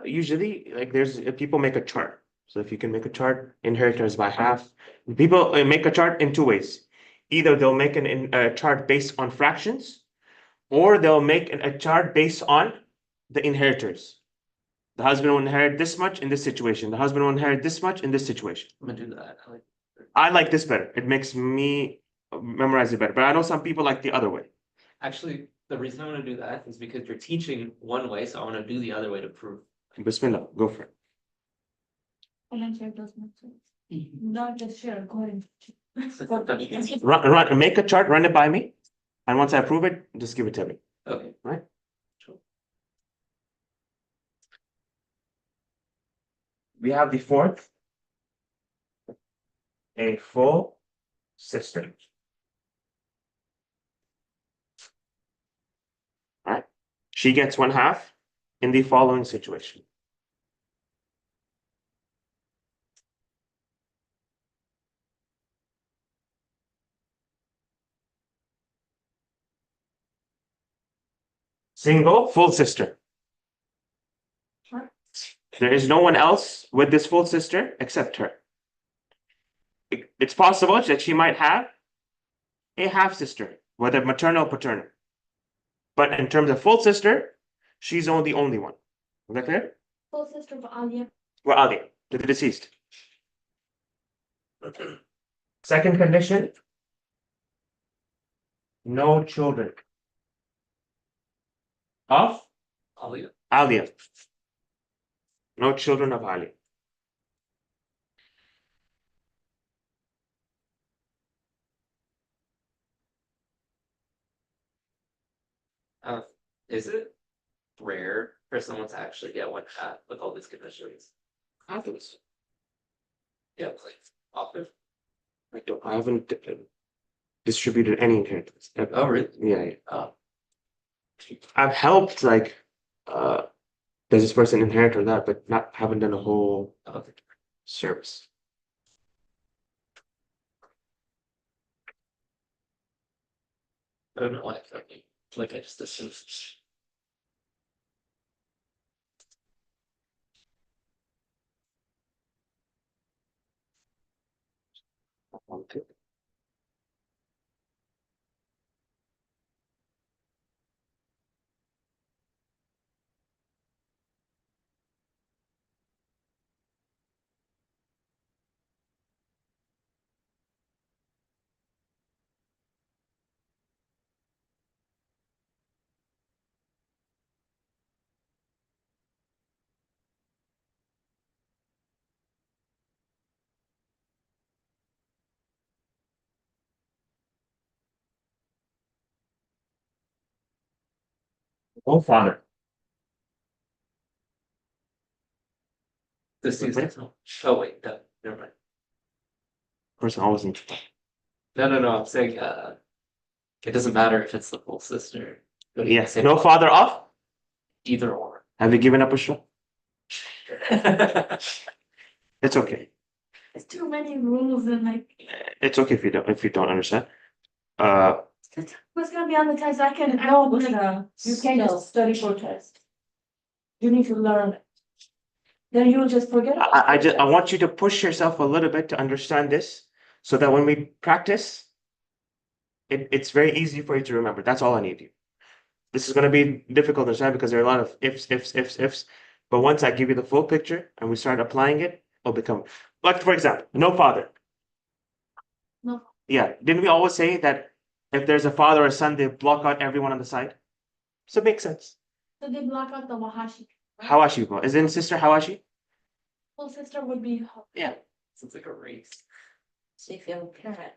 Usually, like there's people make a chart. So if you can make a chart, inheritors by half. People make a chart in 2 ways. Either they'll make a chart based on fractions, or they'll make a chart based on the inheritors. The husband will inherit this much in this situation. The husband will inherit this much in this situation. I'm gonna do that. I like this better. It makes me memorize it better. But I know some people like the other way. Actually, the reason I want to do that is because you're teaching one way, so I want to do the other way to prove. Bismillah, go for it. And then share those notes. Mhm. Not just share according to. Make a chart, run it by me. And once I approve it, just give it to me. Okay. Right? Sure. We have the fourth. A full sister. She gets 1/2 in the following situation. Single, full sister. There is no one else with this full sister except her. It's possible that she might have a half sister, whether maternal or paternal. But in terms of full sister, she's the only one. Is that clear? Full sister of Alia. We're Ali, to the deceased. Second condition, no children of Alia. Alia. No children of Ali. Is it rare for someone to actually get 1/2 with all these conditions? Happens. Yeah, like often. I haven't distributed any inheritance. Oh, really? Yeah. Oh, I've helped does this person inherit or that, but haven't done a whole okay. service. I don't know why I felt like I just assumed. Okay. Oh, father. This season. Oh wait, no, never mind. Person always in. No. I'm saying it doesn't matter if it's the full sister. But you can Yes. say No father of? either or. Have you given up a shot? It's okay. There's too many rules and like, It's okay if you don't understand. what's gonna be on the test? I can. No, Bushra, you can't just study for test. You need to learn it. Then you'll just forget. I want you to push yourself a little bit to understand this, so that when we practice, it's very easy for you to remember. That's all I need you. This is going to be difficult to understand because there are a lot of ifs. But once I give you the full picture and we start applying it, it'll become like, for example, no father. No. Yeah, didn't we always say that if there's a father or a son, they block out everyone on the side? So it makes sense. So they block out the Wahashi. right? Hawashi, isn't sister Hawashi? Full sister would be. Yeah, Sounds like a race. So if you have a parent,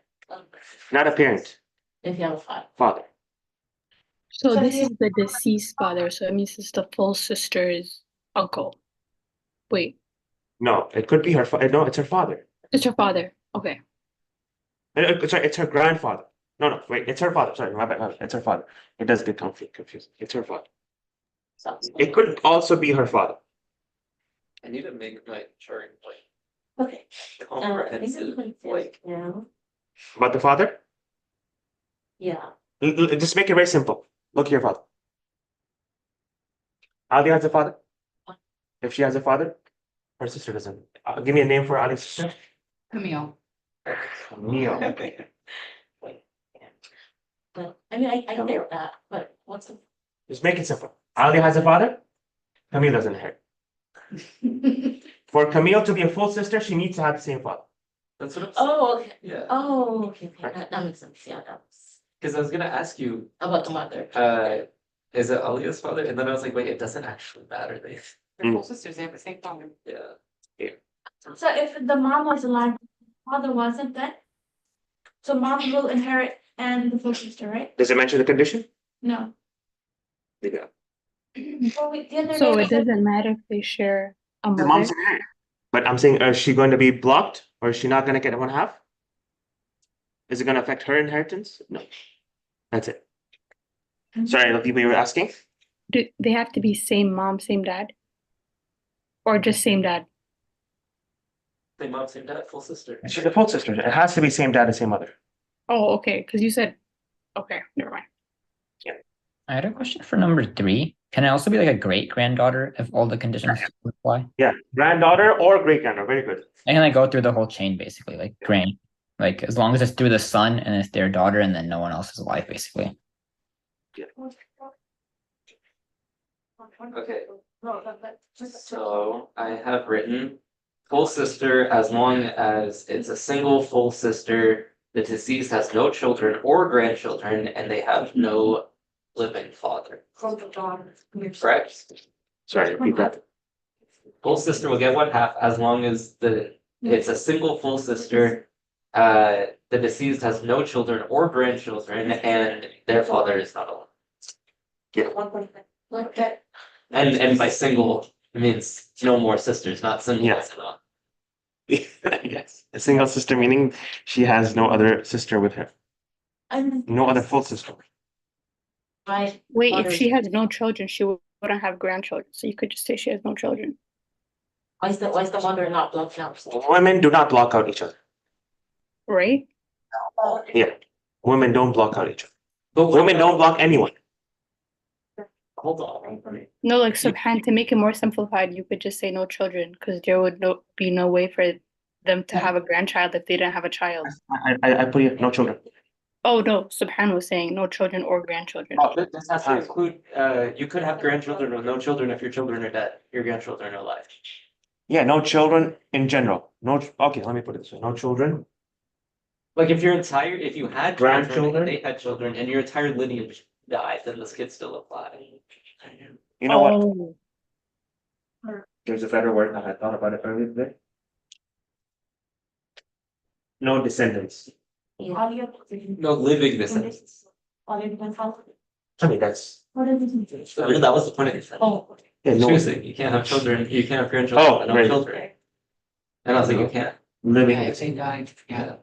not a parent, if you have a father, father. So So this he- is the deceased father, so it means it's the full sister's uncle. Wait, No, it could be her. No, it's her father. it's her father. Okay. Sorry, it's her grandfather. No, wait, it's her father. Sorry, my bad. It's her father. It does get confusing. It's her father. sounds It could also be her father. I need to make my chart like okay. I think I'm comprehensive, confused like now. About the father? Yeah, Just make it very simple. Look here, father. Ali has a father. If she has a father, her sister doesn't. Give me a name for Ali's sister. Camille. Camille. but I mean, I get that, but what's the? Just make it simple. Ali has a father. Camille doesn't inherit. For Camille to be a full sister, she needs to have the same father. that's what I'm saying. Oh, okay. Yeah, Oh, okay. That makes sense. Yeah, that's because I was gonna ask you, about the mother. is it Alia's father? And then I was like, wait, it doesn't actually matter. They, They're full sisters, they have the same father. yeah. So if the mom was alive, father wasn't, then. So mom will inherit and the full sister, right? Does it mention the condition? No. Leave it out. Oh, wait, the other So day it doesn't matter if they share a The mother. mom's inherit. But I'm saying, is she going to be blocked or is she not going to get 1/2? Is it going to affect her inheritance? No. That's it. Sorry, the people you were asking? Do they have to be same mom, same dad? Or just same dad? Same mom, same dad, full sister. She's a full sister. It has to be same dad and same mother. Oh, okay, because you said, okay, never mind. I had a question for number 3. Can it also be like a great granddaughter if all the conditions apply? Yeah, granddaughter or great granddaughter. Very good. I can like go through the whole chain basically, like grand, like as long as it's through the son and it's their daughter and then no one else is alive, basically. Okay. So I have written full sister as long as it's a single full sister. The deceased has no children or grandchildren and they have no living father. Correct? Sorry, repeat that. Full sister will get 1/2 as long as it's a single full sister. The deceased has no children or grandchildren and their father is not alive. And by single it means no more sisters, not single. Yeah. Yes. A single sister meaning she has no other sister with her. No other full sister. My Wait, if mother's- she has no children, she wouldn't have grandchildren. So you could just say she has no children. Why is the mother not blocked out? Women do not block out each other. Right? Yeah. Women don't block out each other. But Women don't block anyone. Hold on. No, like Subhan, to make it more simplified, you could just say no children, because there would be no way for them to have a grandchild if they didn't have a child. I put here no children. Oh no, Subhan was saying no children or grandchildren. Oh, this has to include, you could have grandchildren with no children if your children are dead, your grandchildren are alive. Yeah, no children in general. No. Okay, let me put it this way. No children. Like if you had Grandchildren? children, they had children, and your entire lineage died, then this could still apply. You know what? Oh, There's a better word that I thought about it earlier today. No descendants. No living descendants. I mean, that's. That was the point of it. Oh, Yeah, no Seriously, you can't have children, you can't have grandchildren, Oh, but no right. children. And I was like, you can't. living. Yeah.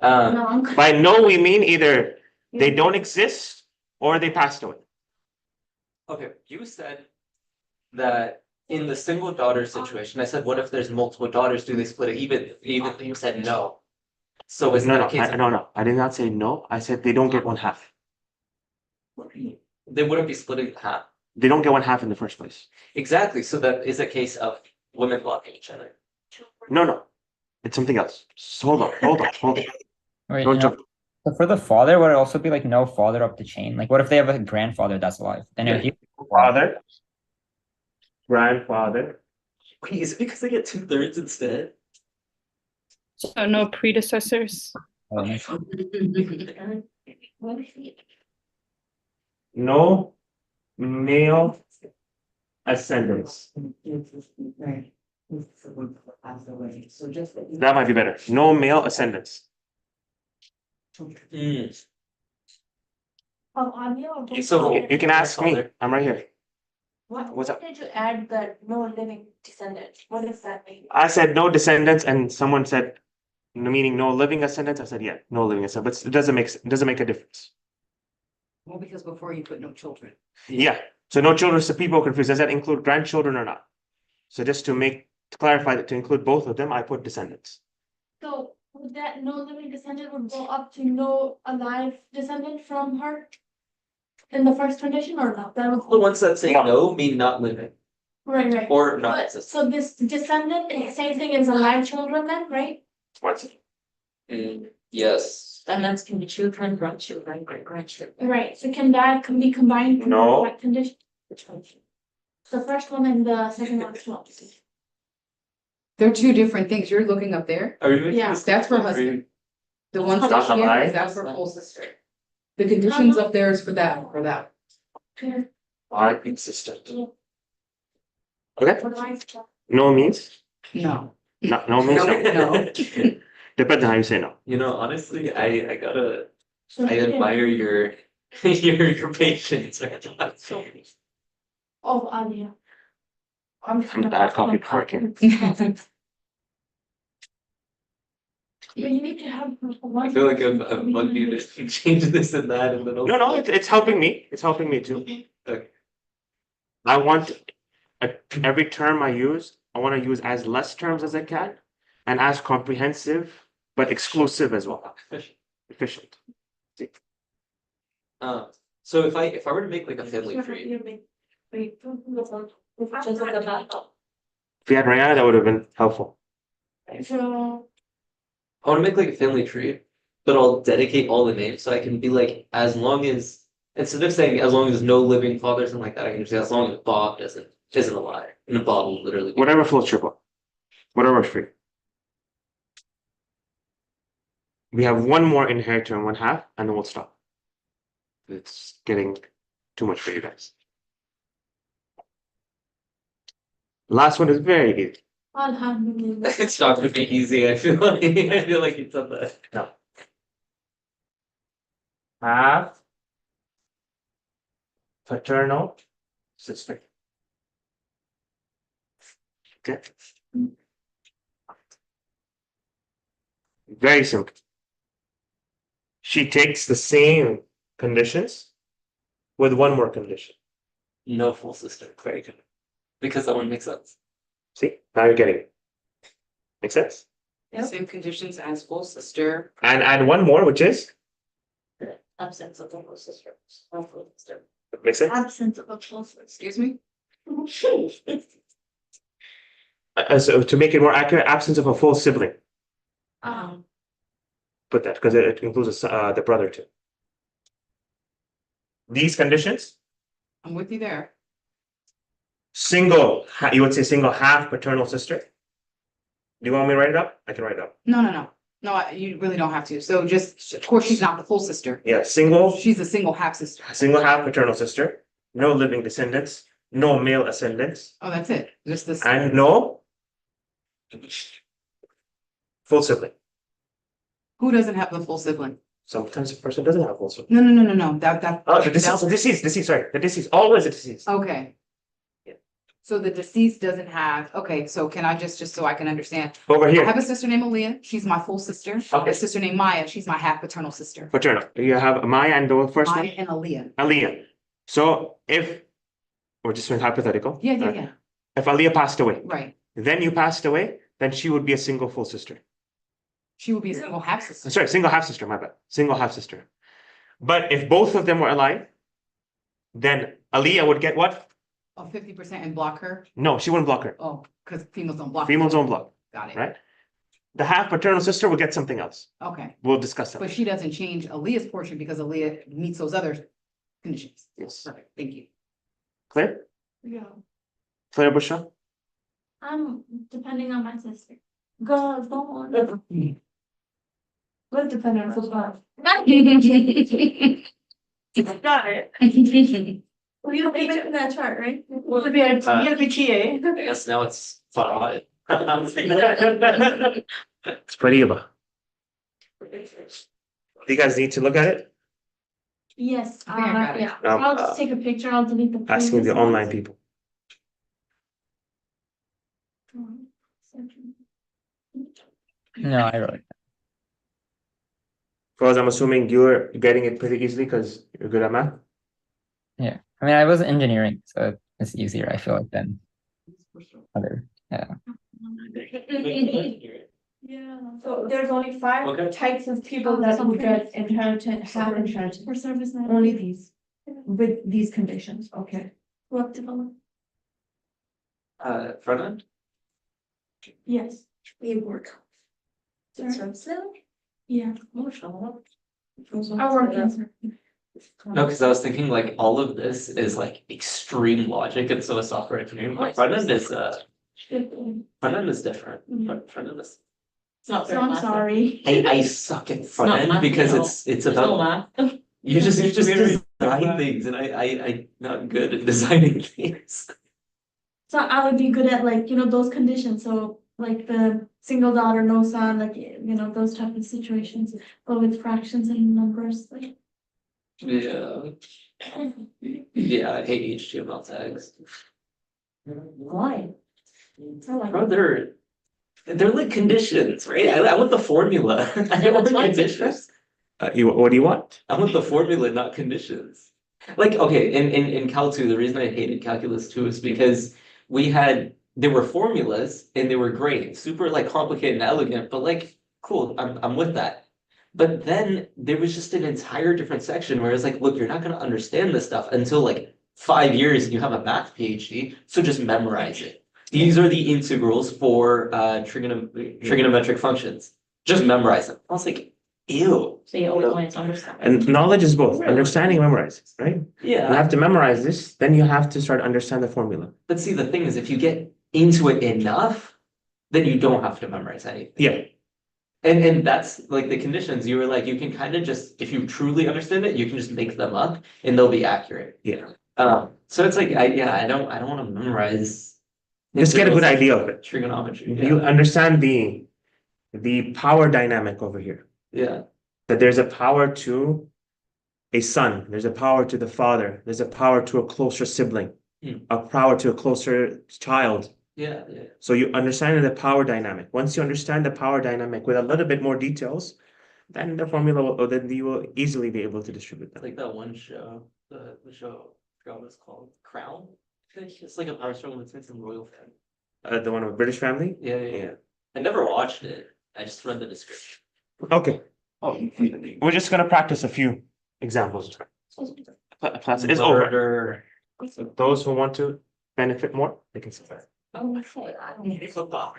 no, I'm. By no, we mean either they don't exist or they passed away. Okay, you said that in the single daughter situation, I said, what if there's multiple daughters? Do they split it evenly? You said no. So is No, that no, a case of? no. I did not say no. I said they don't get 1/2. They wouldn't be splitting in half. They don't get 1/2 in the first place. Exactly, so that is a case of women blocking each other. No. It's something else. So hold on. Wait, Don't you know, jump. so for the father, would it also be like no father up the chain? Like what if they have a grandfather that's alive? Then it would be Father, grandfather. Wait, is it because they get 2/3 instead? so no predecessors. No male ascendants. That might be better. No male ascendants. So You can ask me. I'm right here. What What's up? did you add that no living descendant? What does that mean? I said no descendants, and someone said, meaning no living ascendants. I said, yeah, no living ascendants, but it doesn't make a difference. Well, because before you put no children. Yeah. So no children. So people are confused. Does that include grandchildren or not? So just to clarify that to include both of them, I put descendants. So would that no living descendant would go up to no alive descendant from her? In the first condition or not? That was. the ones that say No. no mean not living Right. or not But, existing. so this descendant is the same thing as alive children then, right? What's it? Yes. And that's can be children, grandchildren, great grandchildren. Right, so can that can be combined? from No. that condition? Which one? The first one and the second one as well. They're two different things. You're looking up there. Are you making Yeah, this- that's for are husband. you- The ones Not that here, alive. that's for full sister. The conditions up there is for that. Are consistent. Yeah. Okay. For life. No means No. no means no. No. Depends on how you say no. You know, honestly, I gotta, So I he didn't- admire your, your patience right now. Oh, yeah. I'm the bad copy parking. But you need to have. I feel like I'm bugged you to change this and that and then. No, it's helping me. It's helping me too. Okay. I want every term I use, I want to use as less terms as I can and as comprehensive but exclusive as well. Efficient. So if I were to make like a family tree, Just like a backup. If you had Raya, that would have been helpful. So, I want to make like a family tree, but I'll dedicate all the names so I can be like, as long as, instead of saying as long as no living father or something like that, I can just say as long as Bob isn't alive. And Bob will literally be. Whatever floats your boat. Whatever is free. We have one more inheritor and one half, and then we'll stop. It's getting too much for you guys. Last one is very easy. Alhamdulillah. It's not gonna be easy, I feel like you've done that. No. Half paternal sister. Okay. Very simple. She takes the same conditions with one more condition. No full sister, very good. Because that one makes sense. See, now you're getting it. Make sense? Same conditions as full sister. And add one more, which is Absence of the whole sister. Or full sister. makes sense. Absence of a close. Excuse me? So to make it more accurate, absence of a full sibling. Put that because it includes the brother too. These conditions, I'm with you there. you would say single half paternal sister. Do you want me to write it up? I can write it up. No. No, you really don't have to. So just, of course, she's not the full sister. Yeah, single She's a single half sister. half paternal sister, no living descendants, no male ascendants, Oh, that's it. Just this. and no full sibling. Who doesn't have the full sibling? Sometimes a person doesn't have full sibling. No. That. Oh, the deceased, sorry. The deceased, always the deceased. Okay. Yeah. So the deceased doesn't have, okay, so can I just so I can understand? Over I here, have a sister named Aaliyah. She's my full sister. I have Okay. a sister named Maya. She's my half paternal sister. paternal. You have Maya and the first Maya one, and Aaliyah. Aliyah. So if, we're just doing hypothetical. Yeah. If Aliyah passed away, Right. then you passed away, then she would be a single full sister. She would be a single half sister. Sorry, single half sister, my bad. Single half sister. But if both of them were alive, then Aliyah would get what? Oh, 50% and block her. No, she wouldn't block her. Oh, because females don't block. Females don't block, Got it. right? The half paternal sister will get something else. Okay, We'll discuss that. but she doesn't change Aaliyah's portion because Aaliyah meets those other conditions. Yes. Perfect, thank you. Clear? yeah. Clear, Bushra? Depending on my sister. Go on. Well, depending on football. Got it. Well, you put it in that chart, right? Well, to be a, you gotta be TA. I guess now it's fine. It's Fariba. Do you guys need to look at it? Yes, I think I got it. yeah. Um, I'll just take a picture. I'll delete the. Asking the previous online ones. people. No, I wrote it. Because I'm assuming you're getting it pretty easily because you're good at math. Yeah. I mean, I was engineering, so it's easier, I feel like, than other. Yeah, so there's only Okay. 5 types of people that would get inheritance, have inheritance, For service. only these, with these conditions, okay. Work development. Front end? Yes. We work. Sorry. So, Yeah. emotional. I work in. No, because I was thinking like all of this is like extreme logic, and so is software engineering. Like front end is different. Front end is. It's not So very I'm math. sorry. I suck at front not end math because at all. it's It's all about math. you just Very design things, and I'm not good at designing things. So I would be good at like, those conditions, so like the single daughter, no son, like, those type of situations. But with fractions and numbers, like. Yeah. Yeah, I hate HTML tags. Why? Bro, they're like conditions, right? I want the formula. I don't want That's fine, conditions. What do you want? I want the formula, not conditions. Like, okay, in Cal 2, the reason I hated calculus 2 is because there were formulas and they were great, super like complicated and elegant, but like, cool, I'm with that. But then there was just an entire different section where it's like, look, you're not gonna understand this stuff until like 5 years and you have a math PhD, so just memorize it. These are the integrals for trigonometric functions. Just memorize them. I was like, ew. So you always want to understand. And knowledge is both understanding and memorizing, right? You Yeah. have to memorize this, then you have to start understand the formula. But see, the thing is, if you get into it enough, then you don't have to memorize anything. Yeah, And that's like the conditions. You were like, you can kind of just, if you truly understand it, you can just make them up and they'll be accurate. yeah. So it's like, I don't want to memorize. Just get a good integrals, idea of it. Trigonometry. You understand the power dynamic over here. Yeah. That there's a power to a son, there's a power to the father, there's a power to a closer sibling, a power to a closer child. Yeah. Yeah. So you understand the power dynamic. Once you understand the power dynamic with a little bit more details, then the formula will, or then you will easily be able to distribute It's them. like that one show, the show, I forgot what it's called, Crown. I think it's like a power struggle between some royal family. The one with British family? Yeah, yeah, yeah. Yeah. I never watched it. I just read the description. Okay. We're just gonna practice a few examples. Class is over. Murder. So those who want to benefit more, they can sit back. Oh, okay, I don't need football.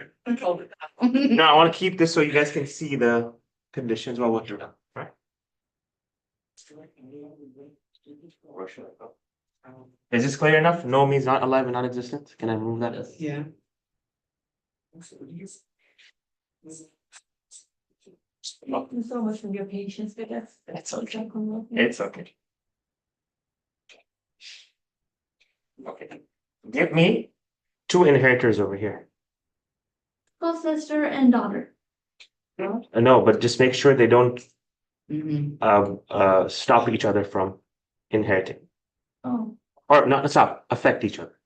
No, I want to keep this so you guys can see the conditions while we're done, right? Is this clear enough? No means not alive and non-existent. Can I remove that? Yes. Yeah. Thank you so much for your patience with us. That's okay. It's okay. Okay. Give me two inheritors over here. Full sister and daughter. No, but just make sure they don't Mhm. stop each other from inheriting. Oh, Or not stop, affect each other.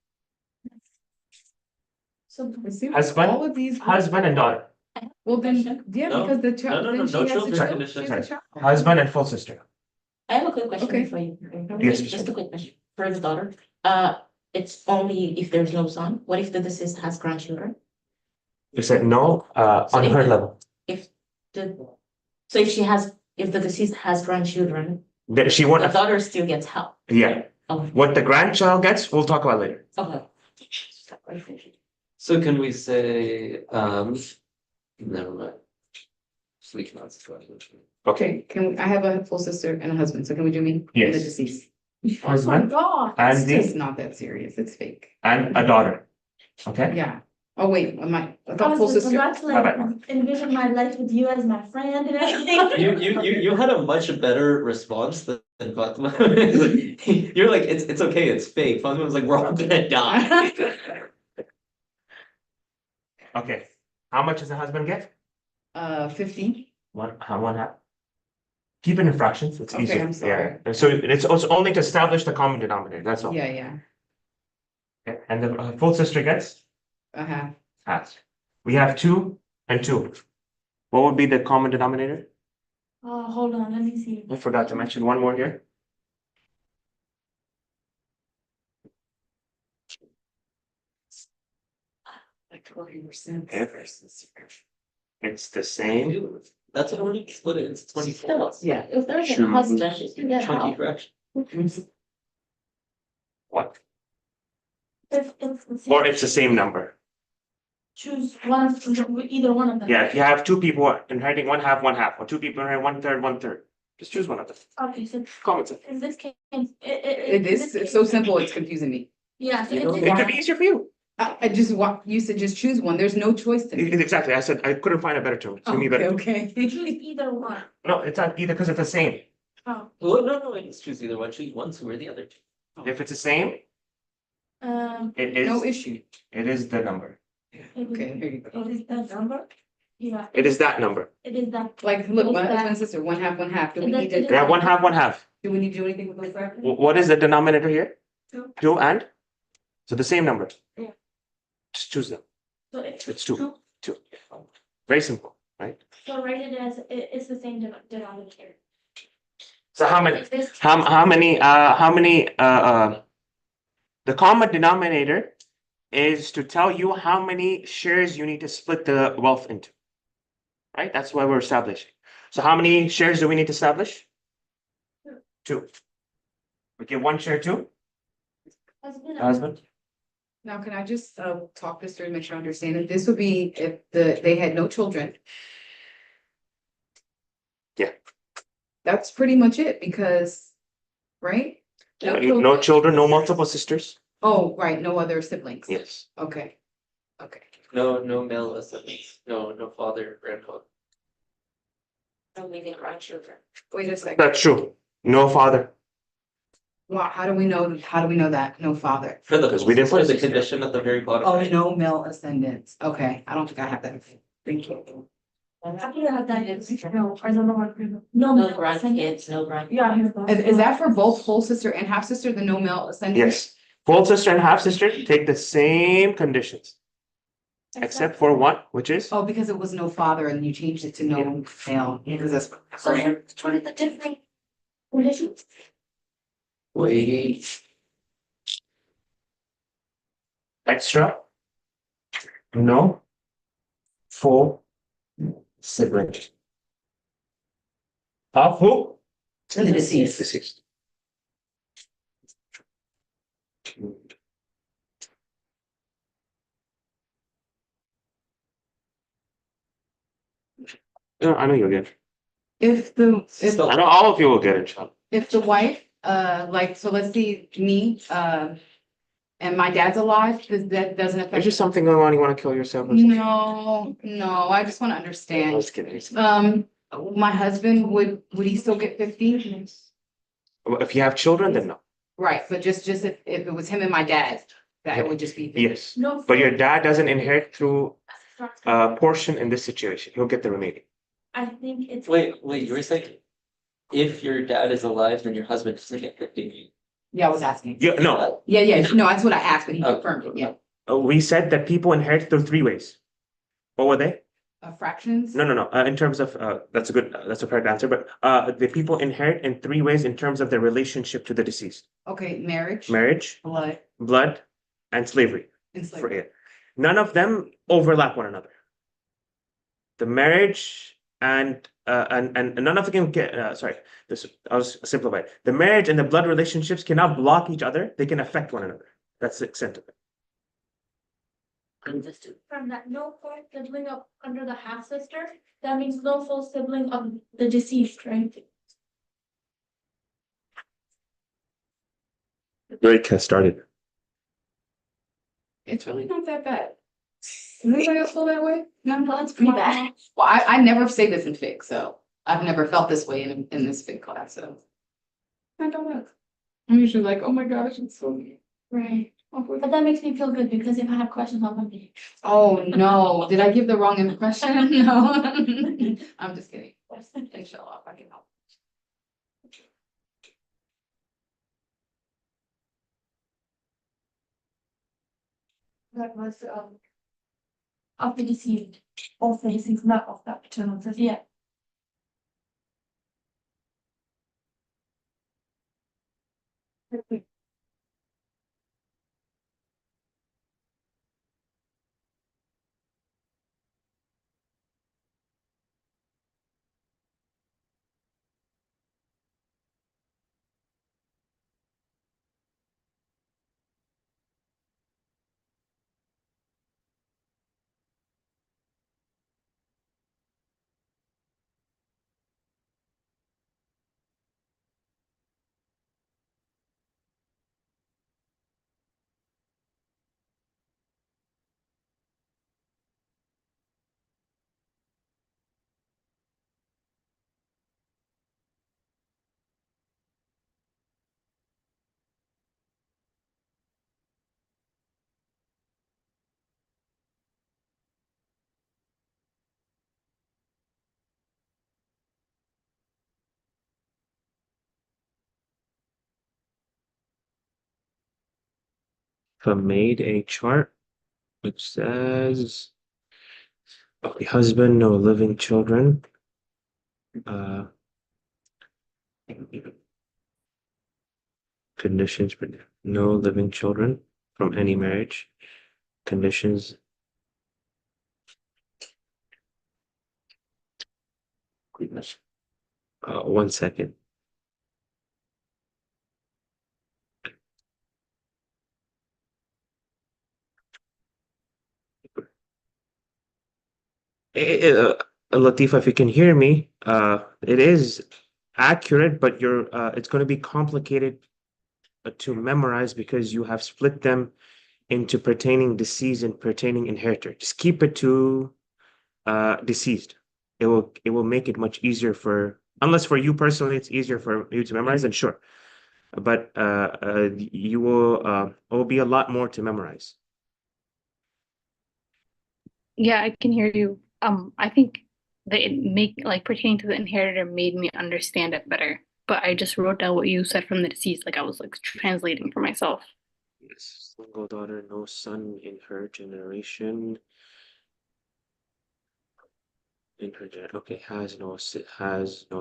so You see, Husband? all of these. Husband and daughter. Well, then, yeah, No. because the child, No, no, then no, she no has the children child. condition. She has the child. Husband and full sister. I have a quick question Okay. for you. Yes, Just a quick question for the daughter. It's only if there's no son. What if the deceased has grandchildren? You said no, So on if her the- level. If so if the deceased has grandchildren, That she the won't, daughter still gets help. yeah. Oh, What the grandchild gets, we'll talk about later. okay. So can we say, never mind. So we cannot discuss it. Okay. Can we, I have a full sister and a husband, so can we do me? And Yes. the deceased. oh my Husband God. and It's the, not that serious, it's fake. and a daughter. Okay? Yeah. Oh, wait, I I thought was full just sister. about to like envision my life with you as my friend and everything. You had a much better response than Fatima. You're like, it's okay, it's fake. Fatima was like, we're all gonna die. Okay. How much does the husband get? 50. One half. Keep it in fractions, it's Okay, easier. I'm sorry. Yeah. So it's also only to establish the common denominator, that's all. Yeah, yeah, Okay. And the full sister gets a half. half. We have 2 and 2. What would be the common denominator? Hold on, let me see. I forgot to mention one more here. Like 20%. It's the same. That's what we split it, it's 24. Yeah. If there's a Sure. husband, you can get Chunky help. fraction. What? If Or it's the same number. choose one of either one of them. Yeah, if you have 2 people inheriting one half, or 2 people inheriting one third. Just choose one of them. Okay, so Common sense. in this case, It is, it's so simple, it's confusing me. Yeah, so You know in It this- could be easier for you. I just want, you said just choose one, there's no choice to me. Exactly. I said I couldn't find a better term. It's gonna be better. Okay. choose either one. No, it's not either because it's the same. Oh, Well, no, let's choose either one, choose one, two, or the other two. If it's the same, it No is, issue. it is the number. Okay, here you go. It is that number? Yeah. It is that number. It is that. Like, look, my Is that- husband and sister, one half, one half. Do we Is that- need is to, Yeah, one half. do we need to do anything with those fractions? What is the denominator here? 2. 2 and? So the same number. Yeah. Just choose them. So it's It's 2. 2. Very simple, right? So write it as, it's the same denominator. So how many? If this- How many? The common denominator is to tell you how many shares you need to split the wealth into. Right? That's why we're establishing. So how many shares do we need to establish? Two. We give one share to husband. Now, can I just talk this through and make sure I understand it? This would be if they had no children. Yeah. That's pretty much it because, right? No children, no multiple sisters. Oh, right, no other siblings. Yes. Okay. Okay. No male siblings, no father, grandfather. No living grandchildren. Wait a second. That's true. No father. Well, how do we know that? No father. For the, Because we didn't put for the it. condition at the very bottom. Oh, right? no male ascendants. Okay, I don't think I have that. Thank you. I think I have that is, no, I don't know what. No No, grandkids, no grand. Yeah, I have that. Is that for both full sister and half sister, the no male ascendants? Yes. Full sister and half sister take the same conditions, except for one, which is Oh, because it was no father and you changed it to no male, because that's. So what are the different conditions? Wait, extra. No. Full siblings. Of who? The deceased. Deceased. No, I know you'll get. If the, if, I know all of you will get it, Sean. if the wife, like, so let's see, me, and my dad's alive, that doesn't affect. There's just something going on. You want to kill yourself? Or something? No, I just wanna I understand. was kidding. My husband, would he still get 50? If you have children, then no. Right, but just if it was him and my dad, that it would just be. 50. Yes. No. But your dad doesn't inherit through a portion in this situation. He'll get the remaining. I think it's. wait, you were saying, if your dad is alive, then your husband doesn't get 50. Yeah, I was asking. Yeah, no. Yeah, no, that's what I asked, but he Oh. confirmed it, yeah. We said that people inherit through three ways. What were they? Fractions? No. In terms of, that's a correct answer, but the people inherit in three ways in terms of their relationship to the deceased. Okay, marriage. Marriage, Blood, blood, and slavery. and For slavery. it. None of them overlap one another. The marriage and none of them can get, sorry, this, I'll simplify it. The marriage and the blood relationships cannot block each other. They can affect one another. That's the extent of it. From that, no full sibling of under the half sister, that means no full sibling of the deceased, right? Break has started. It's really not that bad. Does anybody else feel that way? No, that's pretty bad. Well, I never say this in FIG, so I've never felt this way in this FIG class, so. I don't know. I'm usually like, oh my gosh, it's so. Right. But that makes me feel good because if I have questions, I'll come to you. Oh, no, did I give the wrong impression? No. I'm just kidding. Inshallah, if I can help. That was, of the deceived, of the deceased, not of that paternal sister. Yeah. I made a chart which says, okay, husband, no living children. Conditions: no living children from any marriage. Conditions: one second. Latifa, if you can hear me, it is accurate, but it's going to be complicated to memorize because you have split them into pertaining deceased and pertaining inheritor. Just keep it to deceased. It will make it much easier unless for you personally it's easier for you to memorize, then sure. But it will be a lot more to memorize. Yeah, I can hear you. I think that it make like pertaining to the inheritor made me understand it better. But I just wrote down what you said from the deceased, like I was like translating for myself. Yes, single daughter, no son in her generation. Okay, has no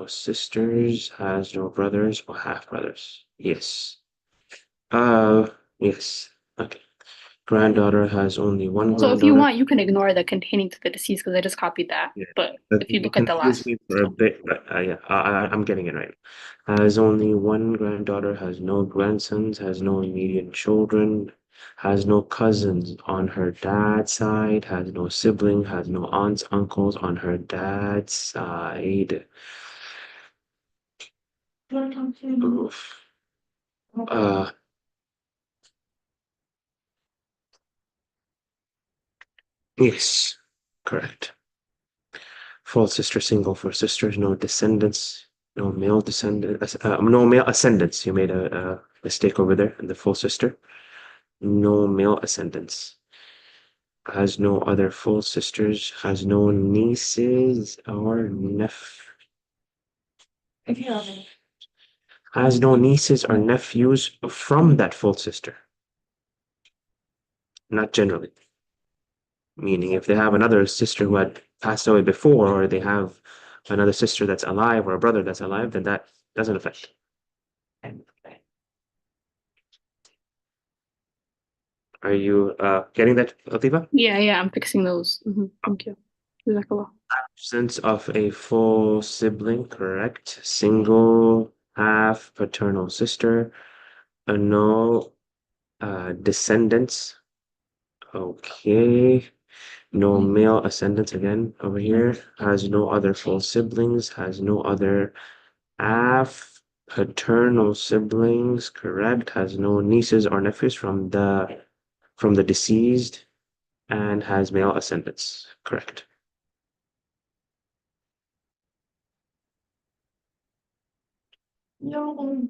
sisters, has no brothers or half brothers. Yes. Yes. Okay. Granddaughter has only one So if you granddaughter. want, you can ignore the containing to the deceased because I just copied that. Yeah. But That if you look at the confused last, me for a bit, but yeah, I'm getting it right. Has only one granddaughter, has no grandsons, has no immediate children, has no cousins on her dad's side, has no sibling, has no aunts, uncles on her dad's side. Oof. Uh, yes, correct. Full sister, single for sisters, no descendants, no male descendants, no male ascendants. You made a mistake over there in the full sister. No male ascendants. Has no other full sisters. Has no nieces or has no nieces or nephews from that full sister. Not generally. Meaning, if they have another sister who had passed away before, or they have another sister that's alive or a brother that's alive, then that doesn't affect. Are you getting that, Latifa? yeah, I'm fixing those. Thank you. Jazakallah. Absence of a full sibling, correct. Single, half paternal sister, no descendants. Okay. No male ascendants again over here. Has no other full siblings. Has no other half paternal siblings, correct. Has no nieces or nephews from the deceased, and has male ascendants, correct. No.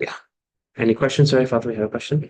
Yeah. Any questions? Sorry, Fatima, you have a question?